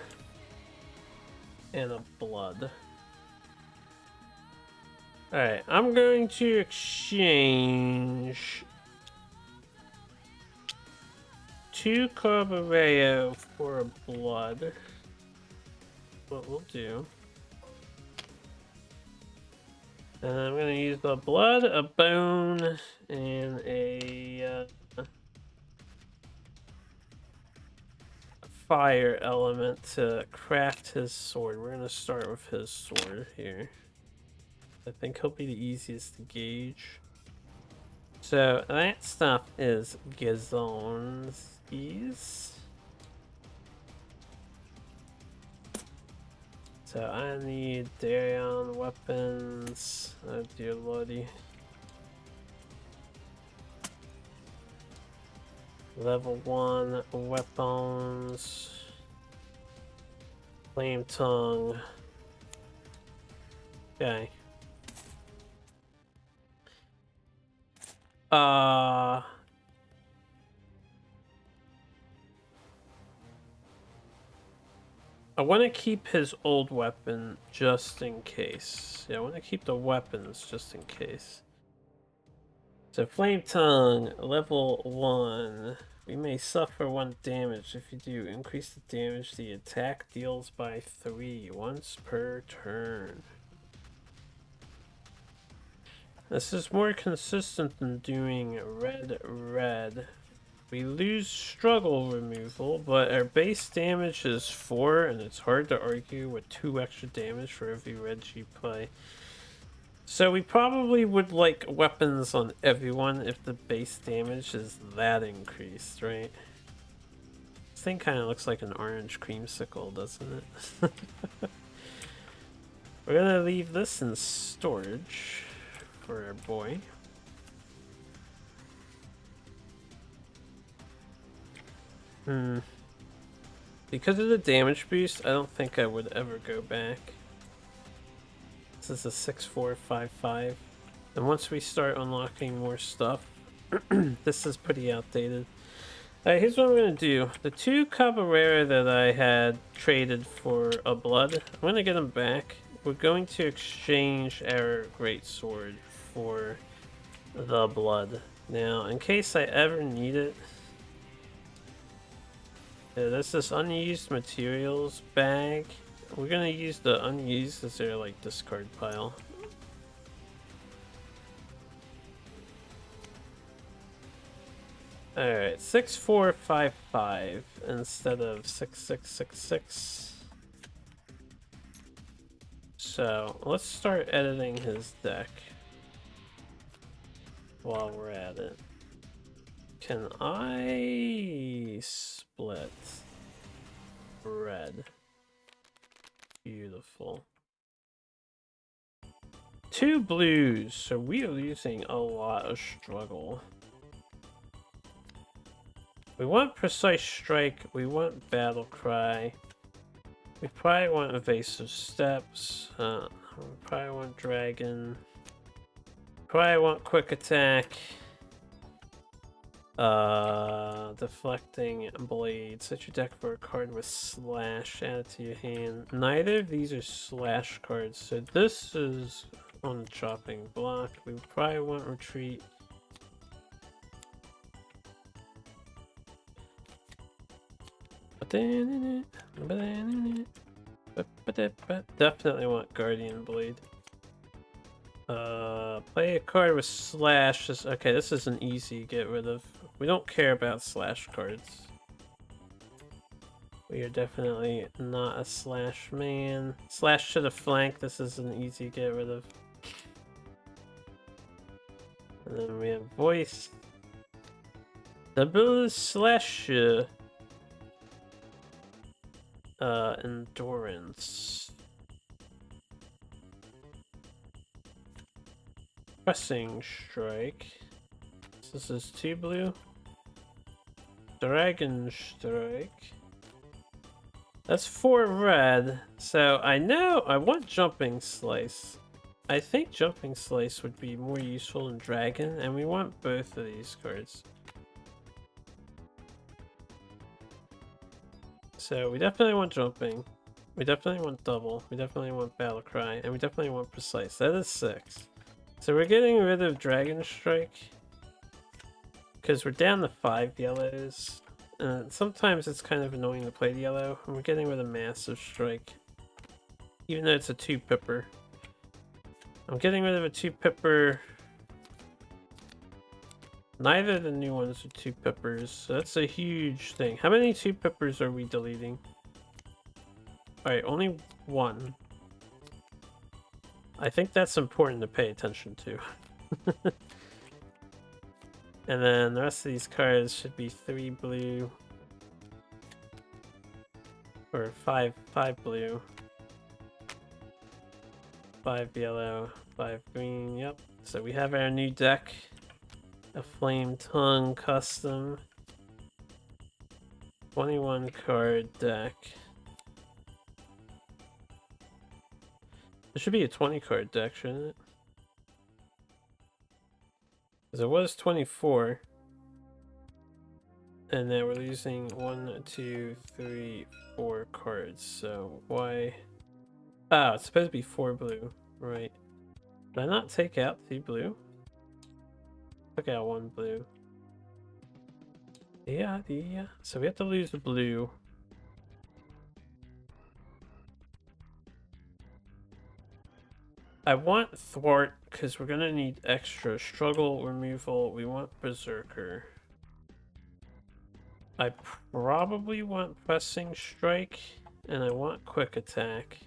and a blood. Alright, I'm going to exchange 2 Carboreo for a blood. What we'll do. And I'm going to use the blood, a bone, and a fire element to craft his sword. We're going to start with his sword here. I think he'll be the easiest to gauge. So that stuff is Gazonski's. So I need Darion weapons. Oh dear lordy. Level 1 weapons. Flame Tongue. Okay. I want to keep his old weapon just in case. Yeah, I want to keep the weapons just in case. So Flame Tongue, level 1. We may suffer 1 damage. If you do, increase the damage the attack deals by 3 once per turn. This is more consistent than doing red. We lose struggle removal, but our base damage is 4, and it's hard to argue with 2 extra damage for every red you play. So we probably would like weapons on everyone if the base damage is that increased, right? This thing kind of looks like an orange creamsicle, doesn't it? We're gonna leave this in storage for our boy. Because of the damage boost, I don't think I would ever go back. This is a 6455. And once we start unlocking more stuff, this is pretty outdated. Alright, here's what I'm going to do. The 2 Cabrera that I had traded for a blood, I'm going to get them back. We're going to exchange our great sword for the blood. Now, in case I ever need it, there's this unused materials bag. We're going to use the unused as their like discard pile. Alright, 6455 instead of 6666. So, let's start editing his deck while we're at it. Can I split red? Beautiful. 2 blues, so we are losing a lot of struggle. We want Precise Strike, we want Battle Cry. We probably want Evasive Steps. We probably want Dragon. Probably want Quick Attack. Deflecting Blade. Set your deck for a card with Slash. Add it to your hand. Neither of these are Slash cards, so this is on the chopping block. We probably want Retreat. Definitely want Guardian Blade. Play a card with Slash. Okay, this is an easy get rid of. We don't care about Slash cards. We are definitely not a Slash man. Slash to the flank. This is an easy get rid of. And then we have Voice. Double Slash. Endurance. Pressing Strike. This is 2 blue. Dragon Strike. That's 4 red. So I know I want Jumping Slice. I think Jumping Slice would be more useful than Dragon, and we want both of these cards. So we definitely want Jumping. We definitely want Double. We definitely want Battle Cry. And we definitely want Precise. That is 6. So we're getting rid of Dragon Strike. Because we're down to 5 yellows. Sometimes it's kind of annoying to play the yellow. And we're getting rid of Massive Strike. Even though it's a 2-pipper. I'm getting rid of a 2-pipper. Neither of the new ones are 2-pippers, so that's a huge thing. How many 2-pippers are we deleting? Alright, only 1. I think that's important to pay attention to. And then the rest of these cards should be 3 blue. Or 5 blue. 5 yellow, 5 green, yep. So we have our new deck. A Flame Tongue custom 21 card deck. It should be a 20 card deck, shouldn't it? Because it was 24. And now we're using 1, 2, 3, 4 cards. So why? Oh, it's supposed to be 4 blue, right? Did I not take out the blue? Took out 1 blue. Yeah. So we have to lose the blue. I want thwart because we're gonna need extra struggle removal. We want berserker. I probably want pressing strike, and I want quick attack.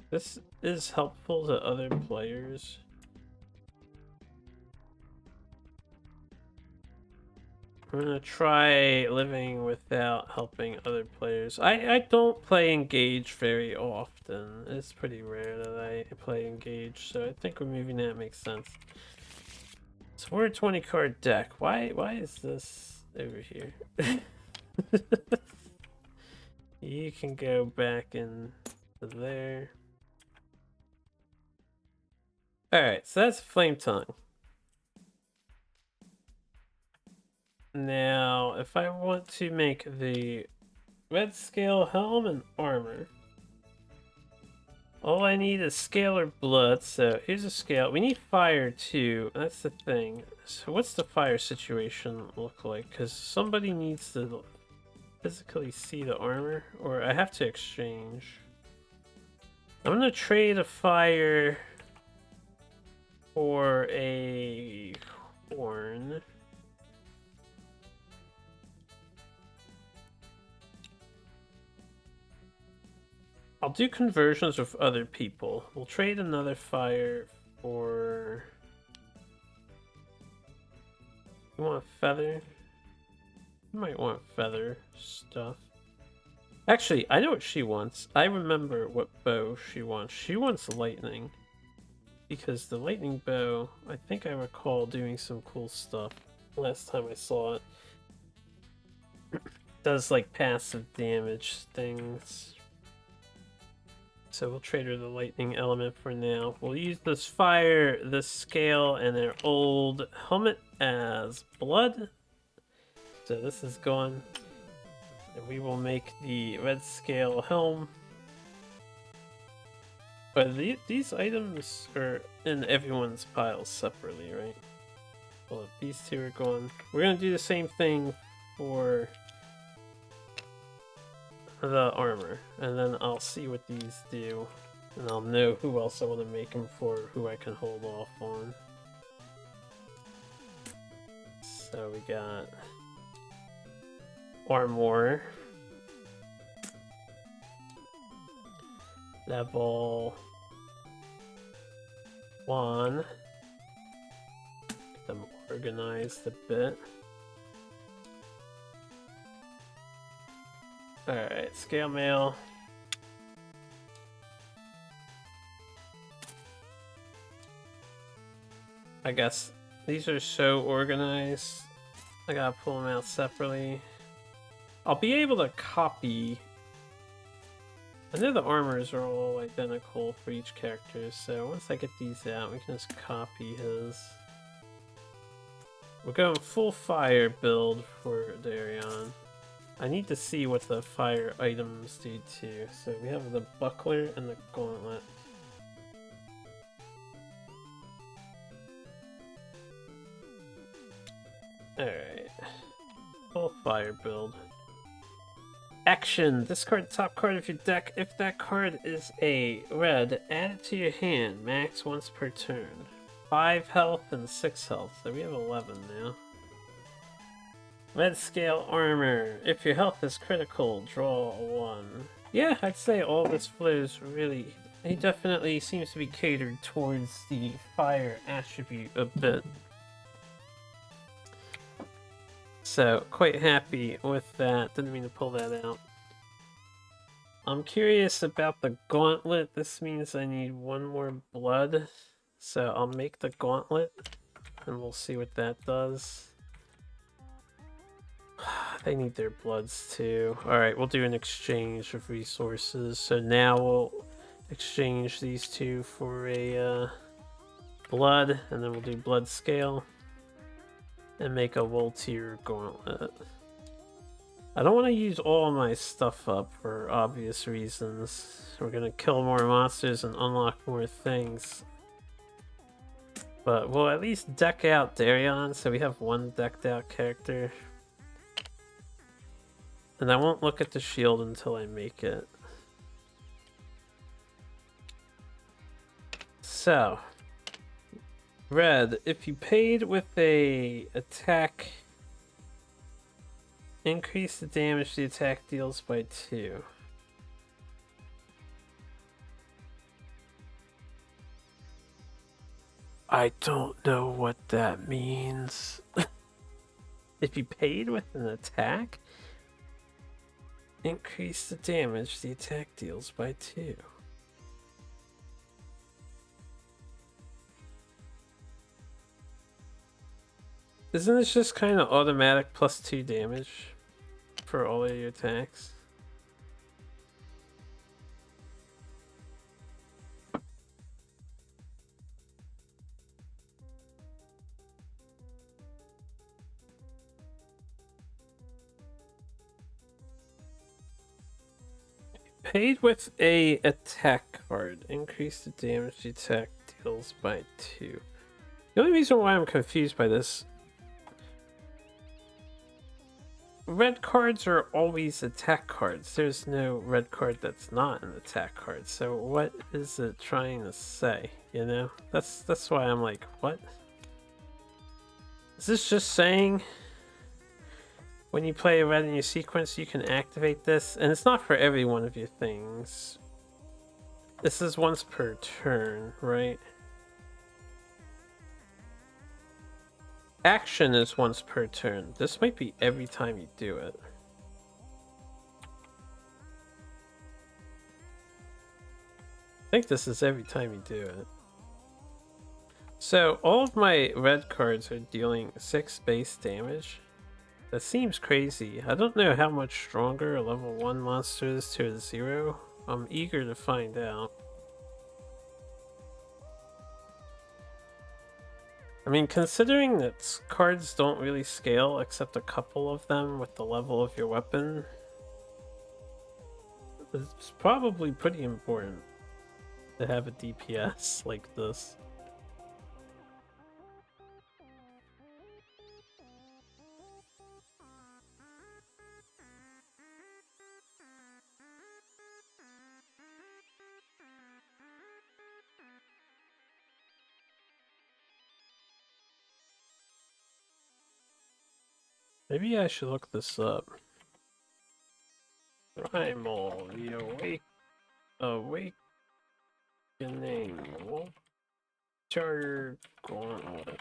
This is helpful to other players. I'm gonna try living without helping other players. I don't play engage very often. It's pretty rare that I play engage, so I think removing that makes sense. So we're a 20 card deck. Why is this over here? You can go back in there. Alright, so that's Flame Tongue. Now, if I want to make the red scale helm and armor, all I need is scalar blood. So here's a scale. We need fire too. That's the thing. So what's the fire situation look like? Because somebody needs to physically see the armor, or I have to exchange. I'm gonna trade a fire for a horn. I'll do conversions with other people. We'll trade another fire for... You want a feather? You might want feather stuff. Actually, I know what she wants. I remember what bow she wants. She wants lightning. Because the lightning bow, I think I recall doing some cool stuff last time I saw it. Does like passive damage things. So we'll trade her the lightning element for now. We'll use this fire, this scale, and their old helmet as blood. So this is gone. And we will make the red scale helm. But these items are in everyone's piles separately, right? Well, if these two are gone, we're gonna do the same thing for the armor, and then I'll see what these do, and I'll know who else I want to make them for, who I can hold off on. So we got armor, level 1. Get them organized a bit. Alright, scale mail. I guess these are so organized. I gotta pull them out separately. I'll be able to copy. I know the armors are all identical for each character, so once I get these out, we can just copy his. We're going full fire build for Darion. I need to see what the fire items do too. So we have the buckler and the gauntlet. Alright. Full fire build. Action! Discard the top card of your deck. If that card is a red, add it to your hand. Max once per turn. 5 health and 6 health. So we have 11 now. Red scale armor. If your health is critical, draw 1. Yeah, I'd say all this flows really... He definitely seems to be catered towards the fire attribute a bit. So, quite happy with that. Didn't mean to pull that out. I'm curious about the gauntlet. This means I need 1 more blood. So I'll make the gauntlet, and we'll see what that does. They need their bloods too. Alright, we'll do an exchange of resources. So now we'll exchange these two for a blood, and then we'll do blood scale and make a wool tier gauntlet. I don't want to use all my stuff up for obvious reasons. We're gonna kill more monsters and unlock more things. But we'll at least deck out Daryon, so we have one decked out character. And I won't look at the shield until I make it. So, red, if you paid with a attack, increase the damage the attack deals by 2. I don't know what that means. If you paid with an attack, increase the damage the attack deals by 2. Isn't this just kind of automatic plus 2 damage for all of your attacks? Paid with a attack card, increase the damage the attack deals by 2. The only reason why I'm confused by this, red cards are always attack cards. There's no red card that's not an attack card. So what is it trying to say? You know, that's why I'm like, what? Is this just saying when you play a red in your sequence, you can activate this? And it's not for every one of your things. This is once per turn, right? Action is once per turn. This might be every time you do it. I think this is every time you do it. So all of my red cards are dealing 6 base damage. That seems crazy. I don't know how much stronger a level 1 monster is to a 0. I'm eager to find out. I mean, considering that cards don't really scale except a couple of them with the level of your weapon, it's probably pretty important to have a DPS like this. Maybe I should look this up. Primal, the awakening charter gauntlet.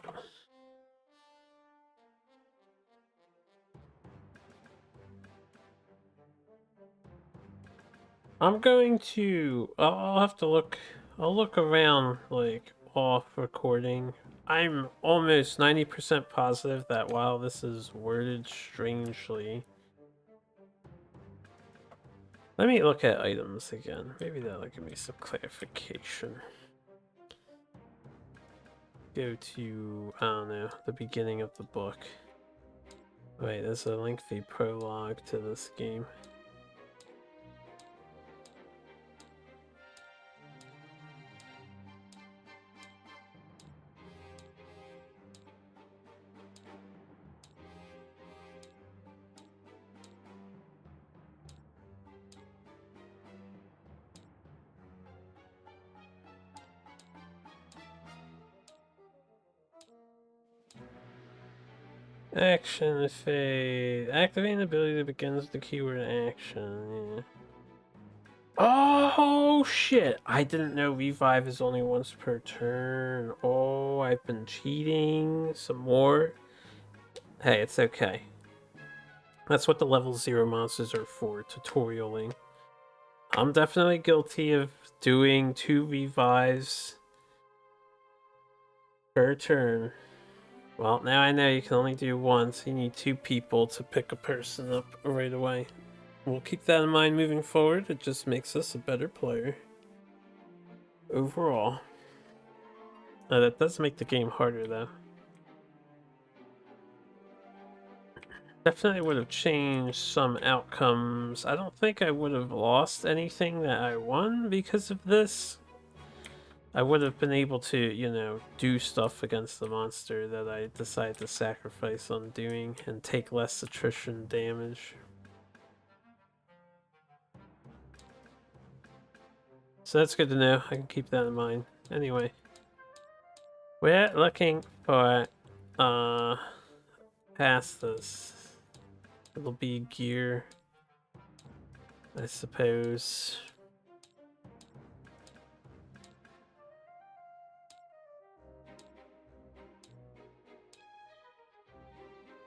I'm going to, I'll have to look, I'll look around like off recording. I'm almost 90% positive that while this is worded strangely, let me look at items again. Maybe that'll give me some clarification. Go to, I don't know, the beginning of the book. Wait, there's a lengthy prologue to this game. Action phase. Activating ability that begins with the keyword action. Yeah. Oh shit! I didn't know revive is only once per turn. Oh, I've been cheating some more. Hey, it's okay. That's what the level 0 monsters are for, tutorialing. I'm definitely guilty of doing 2 revives per turn. Well, now I know you can only do one, so you need 2 people to pick a person up right away. We'll keep that in mind moving forward. It just makes us a better player overall. That does make the game harder, though. Definitely would have changed some outcomes. I don't think I would have lost anything that I won because of this. I would have been able to, you know, do stuff against the monster that I decided to sacrifice on doing and take less attrition damage. So that's good to know. I can keep that in mind. Anyway, we're looking for past this. It'll be gear, I suppose.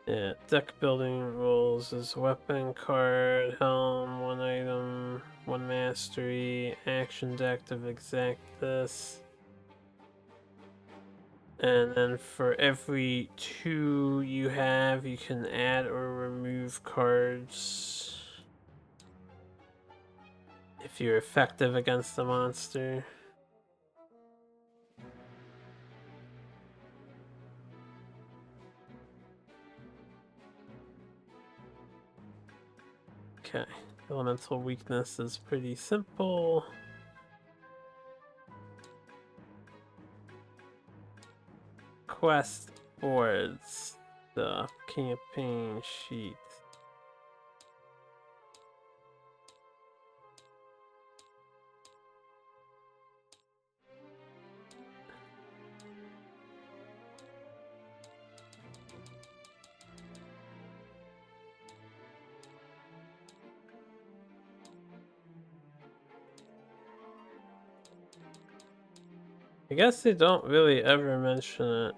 Yeah, deck building rules is weapon card, helm, 1 item, 1 mastery, actions active exact this. And then for every 2 you have, you can add or remove cards if you're effective against the monster. Okay, elemental weakness is pretty simple. Quest boards, the campaign sheet. I guess they don't really ever mention it.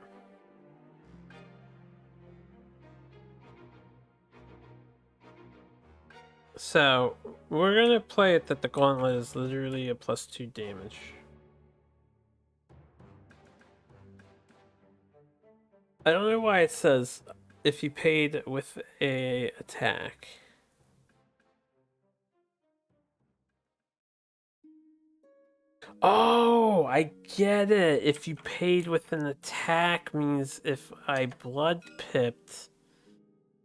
So, we're gonna play it that the gauntlet is literally a +2 damage. I don't know why it says if you paid with a attack. Oh, I get it. If you paid with an attack means if I blood pipped,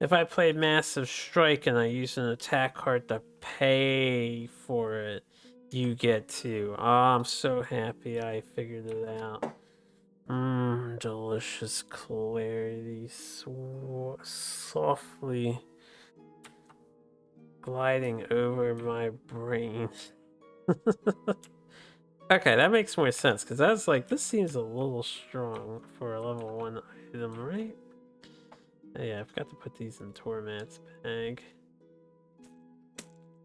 if I played Massive Strike and I use an attack card to pay for it, you get to. Oh, I'm so happy I figured it out. Delicious clarity, softly gliding over my brain. Okay, that makes more sense, because I was like, this seems a little strong for a level 1 item, right? Oh, yeah, I forgot to put these in Toramat's bag.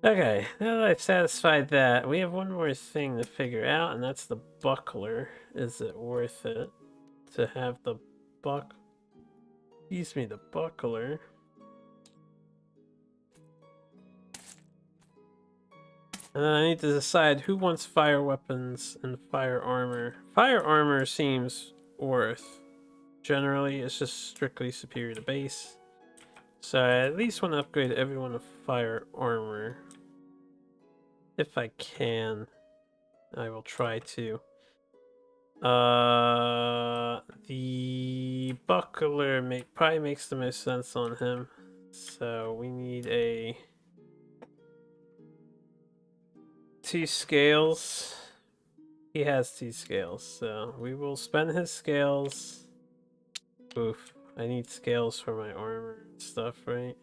Okay, now that I've satisfied that, we have one more thing to figure out, and that's the buckler. Is it worth it to have the the buckler? And then I need to decide who wants fire weapons and fire armor. Fire armor seems worth. Generally, it's just strictly superior to base. So I at least want to upgrade everyone to fire armor. If I can, I will try to. The buckler probably makes the most sense on him. So we need a 2 scales. He has 2 scales, so we will spend his scales. Oof, I need scales for my armor and stuff, right?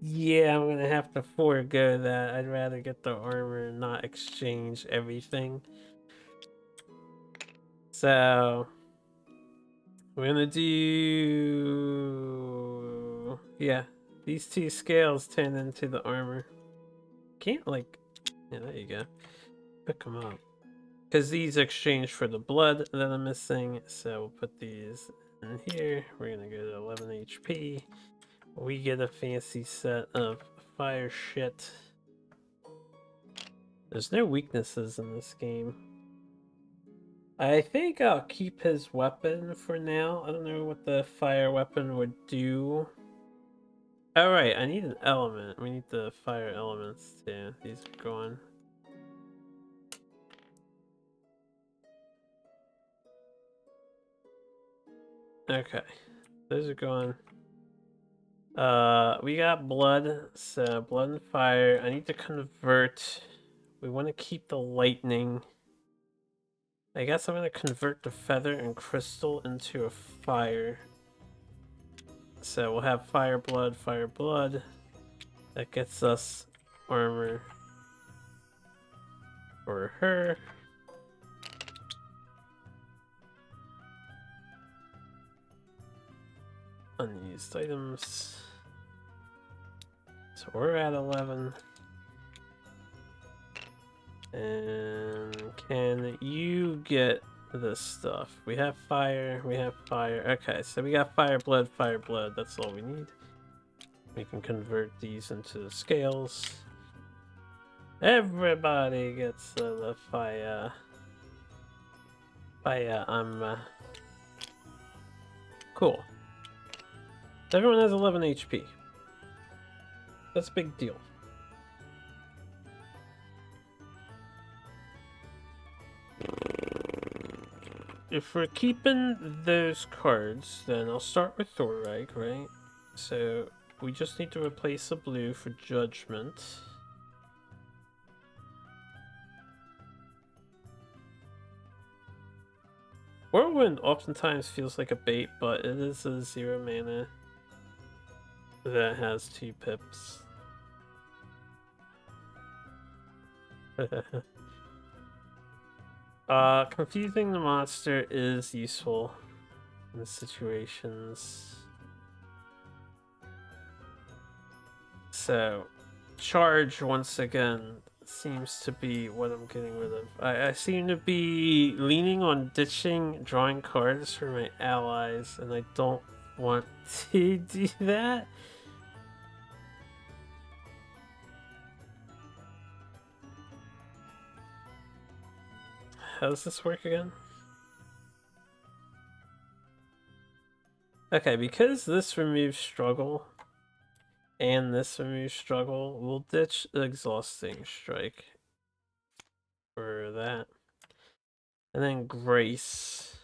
Yeah, I'm gonna have to forego that. I'd rather get the armor and not exchange everything. So we're gonna do, yeah, these 2 scales turn into the armor. Can't like, yeah, there you go. Pick them up. Because these exchange for the blood that I'm missing, so we'll put these in here. We're gonna go to 11 HP. We get a fancy set of fire shit. There's no weaknesses in this game. I think I'll keep his weapon for now. I don't know what the fire weapon would do. Oh right, I need an element. We need the fire elements too. These are gone. Okay, those are gone. We got blood, so blood and fire. I need to convert. We want to keep the lightning. I guess I'm gonna convert the feather and crystal into a fire. So we'll have fire blood. That gets us armor for her. Unused items. So we're at 11. And can you get this stuff? We have fire. Okay, so we got fire blood. That's all we need. We can convert these into scales. Everybody gets the fire. Cool. Everyone has 11 HP. That's a big deal. If we're keeping those cards, then I'll start with Thoramat, right? So we just need to replace a blue for Judgment. Whirlwind oftentimes feels like a bait, but it is a 0 mana that has 2 pips. Confusing the monster is useful in situations. So, charge once again seems to be what I'm getting rid of. I seem to be leaning on ditching drawing cards for my allies, and I don't want to do that. How does this work again? Okay, because this removes struggle and this removes struggle, we'll ditch exhausting strike for that. And then grace.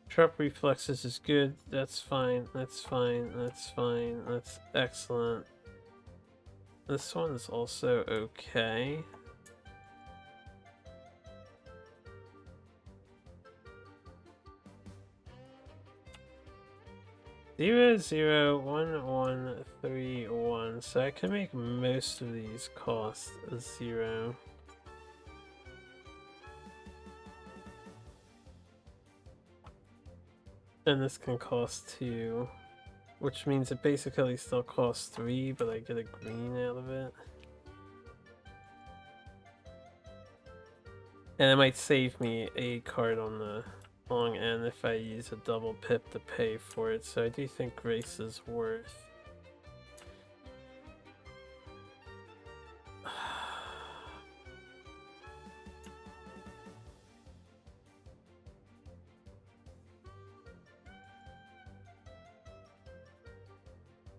Sharp reflexes is good. That's fine. That's excellent. This one is also okay. Zero, 0, 1, 1, 3, 1. So I can make most of these cost 0. And this can cost 2, which means it basically still costs 3, but I get a green out of it. And it might save me a card on the long end if I use a double pip to pay for it, so I do think grace is worth.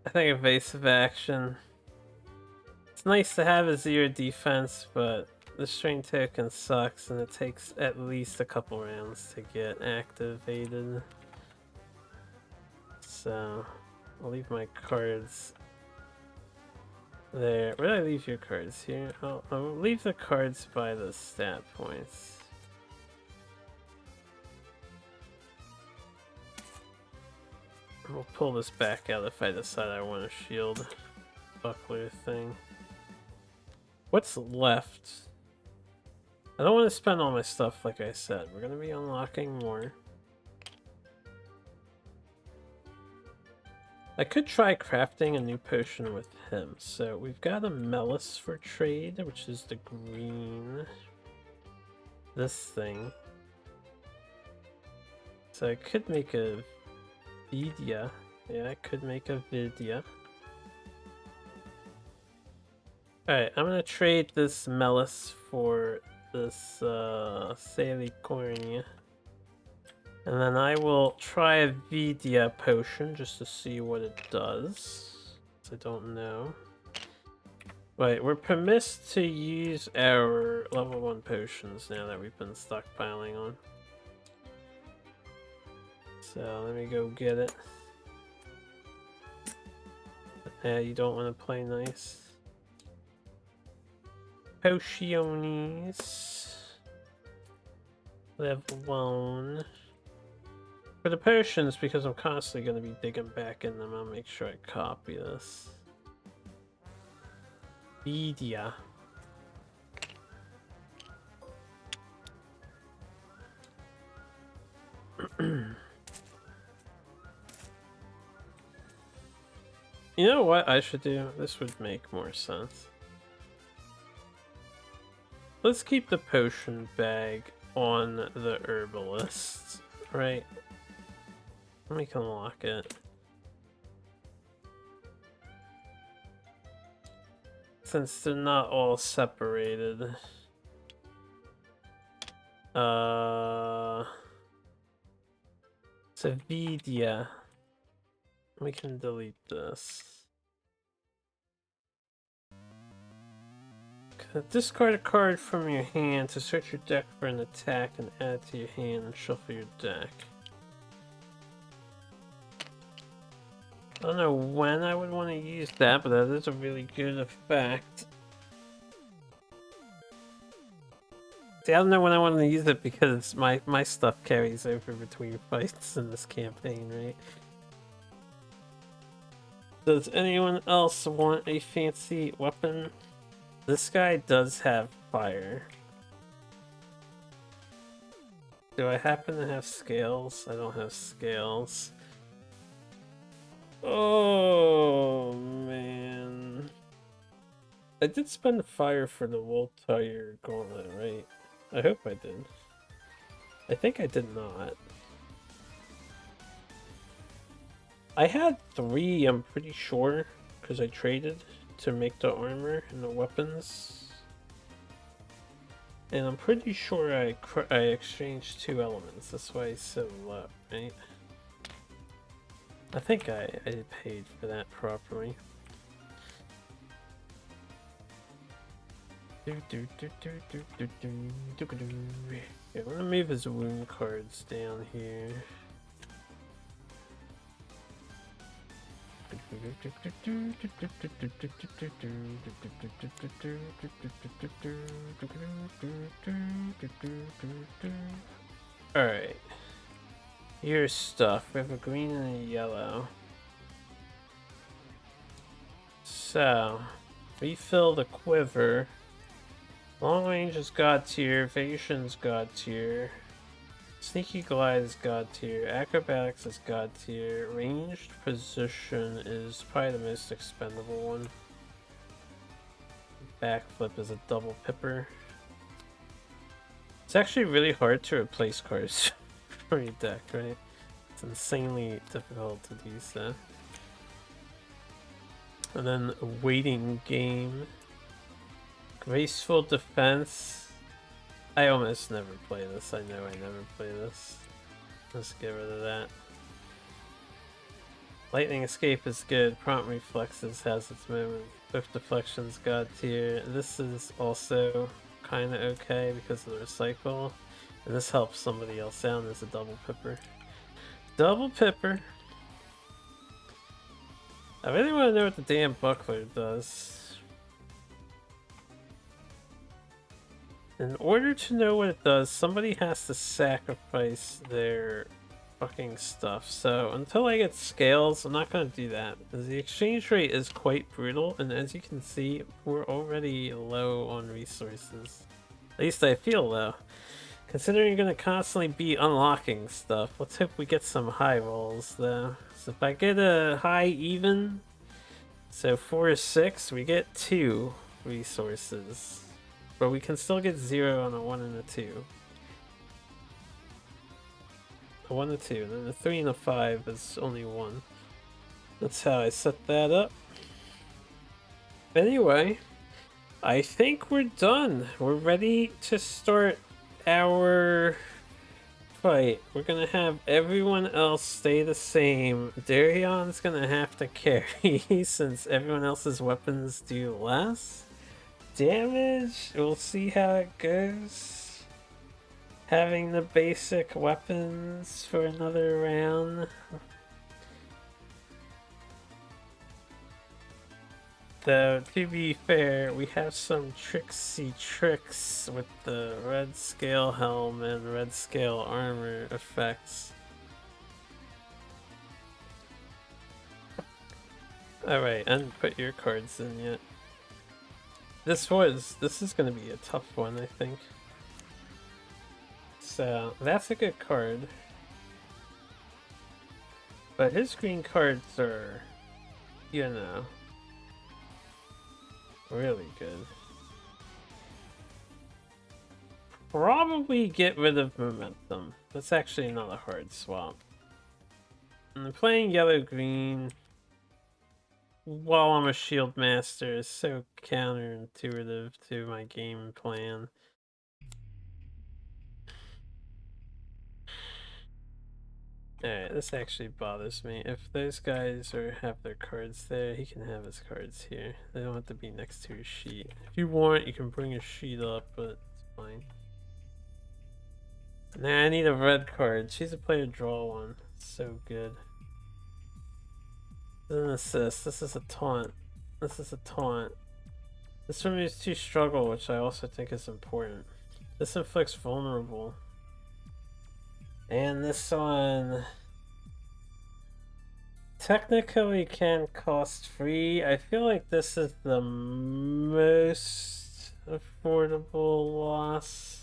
I think evasive action. It's nice to have a 0 defense, but the strain token sucks and it takes at least a couple rounds to get activated. So I'll leave my cards there. Where did I leave your cards? Here? I'll leave the cards by the stat points. We'll pull this back out if I decide I want a shield buckler thing. What's left? I don't want to spend all my stuff, like I said. We're going to be unlocking more. I could try crafting a new potion with him. So we've got a Melis for trade, which is the green. This thing. So I could make a Vidya. Yeah, I could make a Vidya. Alright, I'm gonna trade this Melis for this Salicornia. And then I will try a Vidya potion just to see what it does. I don't know. Right, we're permitted to use our level 1 potions now that we've been stockpiling on. So let me go get it. Yeah, you don't want to play nice. Potions. Level 1. For the potions, because I'm constantly going to be digging back in them, I'll make sure I copy this. Vidya. You know what I should do? This would make more sense. Let's keep the potion bag on the herbalist, right? Let me unlock it. Since they're not all separated. So Vidya. We can delete this. Discard a card from your hand to search your deck for an attack and add it to your hand and shuffle your deck. I don't know when I would want to use that, but that is a really good effect. See, I don't know when I want to use it because my stuff carries over between fights in this campaign, right? Does anyone else want a fancy weapon? This guy does have fire. Do I happen to have scales? I don't have scales. Oh, man. I did spend fire for the Wool Tire Gauntlet, right? I hope I did. I think I did not. I had 3, I'm pretty sure, because I traded to make the armor and the weapons. And I'm pretty sure I exchanged 2 elements, that's why it's so low, right? I think I paid for that properly. Yeah, I'm gonna move his wound cards down here. Alright. Here's stuff. We have a green and a yellow. So, refill the quiver. Long range is God tier, evasion's God tier, sneaky glide is God tier, acrobatics is God tier, ranged position is probably the most expendable one. Backflip is a double pipper. It's actually really hard to replace cards for your deck, right? It's insanely difficult to do so. And then a waiting game. Graceful defense. I almost never play this. I know I never play this. Let's get rid of that. Lightning escape is good. Prompt reflexes has its moment. Swift deflection's God tier. This is also kind of okay because of the recycle. And this helps somebody else out. There's a double pipper. Double pipper. I really want to know what the damn buckler does. In order to know what it does, somebody has to sacrifice their fucking stuff. So until I get scales, I'm not going to do that. Because the exchange rate is quite brutal, and as you can see, we're already low on resources. At least I feel low. Considering you're going to constantly be unlocking stuff, let's hope we get some high rolls though. So if I get a high even, so 4 or 6, we get 2 resources. But we can still get 0 on a 1 and a 2. A 1 and a 2, and then a 3 and a 5 is only 1. That's how I set that up. Anyway, I think we're done. We're ready to start our fight. We're gonna have everyone else stay the same. Darion's gonna have to carry since everyone else's weapons do less damage. We'll see how it goes. Having the basic weapons for another round. Though, to be fair, we have some tricksy tricks with the red scale helm and red scale armor effects. Alright, I didn't put your cards in yet. This is gonna be a tough one, I think. So, that's a good card. But his green cards are, you know, really good. Probably get rid of momentum. That's actually not a hard swap. And playing yellow-green while I'm a shield master is so counterintuitive to my game plan. Alright, this actually bothers me. If those guys have their cards there, he can have his cards here. They don't have to be next to his sheet. If you want, you can bring a sheet up, but it's fine. Nah, I need a red card. She's a player draw one. So good. This is an assist. This is a taunt. This is a taunt. This removes 2 struggle, which I also think is important. This inflicts vulnerable. And this one technically can cost free. I feel like this is the most affordable loss.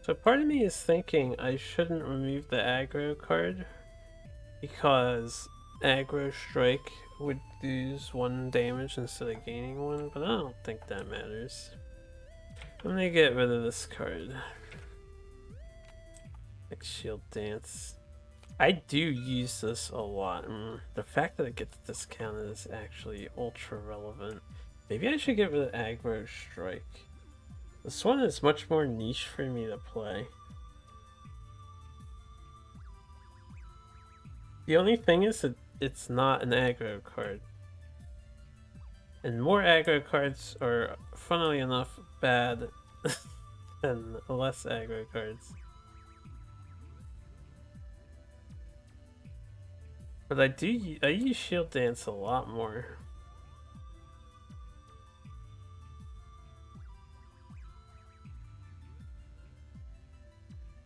So part of me is thinking I shouldn't remove the aggro card because aggro strike would lose 1 damage instead of gaining 1, but I don't think that matters. I'm gonna get rid of this card. Like Shield Dance. I do use this a lot. The fact that it gets discounted is actually ultra relevant. Maybe I should get rid of aggro strike. This one is much more niche for me to play. The only thing is that it's not an aggro card. And more aggro cards are, funnily enough, bad than less aggro cards. But I use Shield Dance a lot more.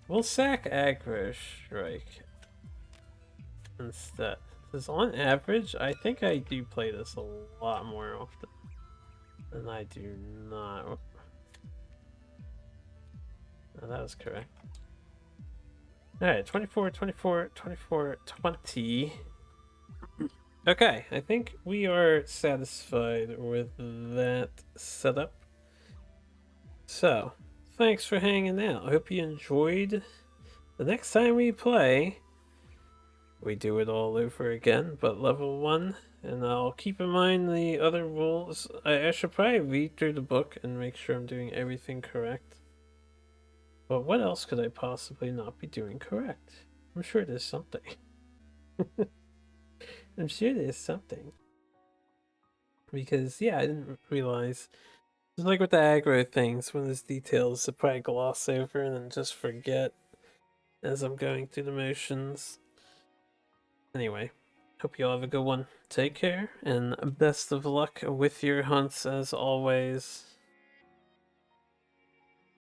We'll sack aggro strike instead. Because on average, I think I do play this a lot more often than I do not. Oh, that was correct. Alright, 24, 24, 24, 20. Okay, I think we are satisfied with that setup. So, thanks for hanging out. I hope you enjoyed. The next time we play, we do it all over again, but level 1. And I'll keep in mind the other rules. I should probably read through the book and make sure I'm doing everything correct. But what else could I possibly not be doing correct? I'm sure there's something. I'm sure there's something. Because, yeah, I didn't realize. It's like with the aggro things, when there's details I probably gloss over and then just forget as I'm going through the motions. Anyway, hope you all have a good one. Take care, and best of luck with your hunts as always.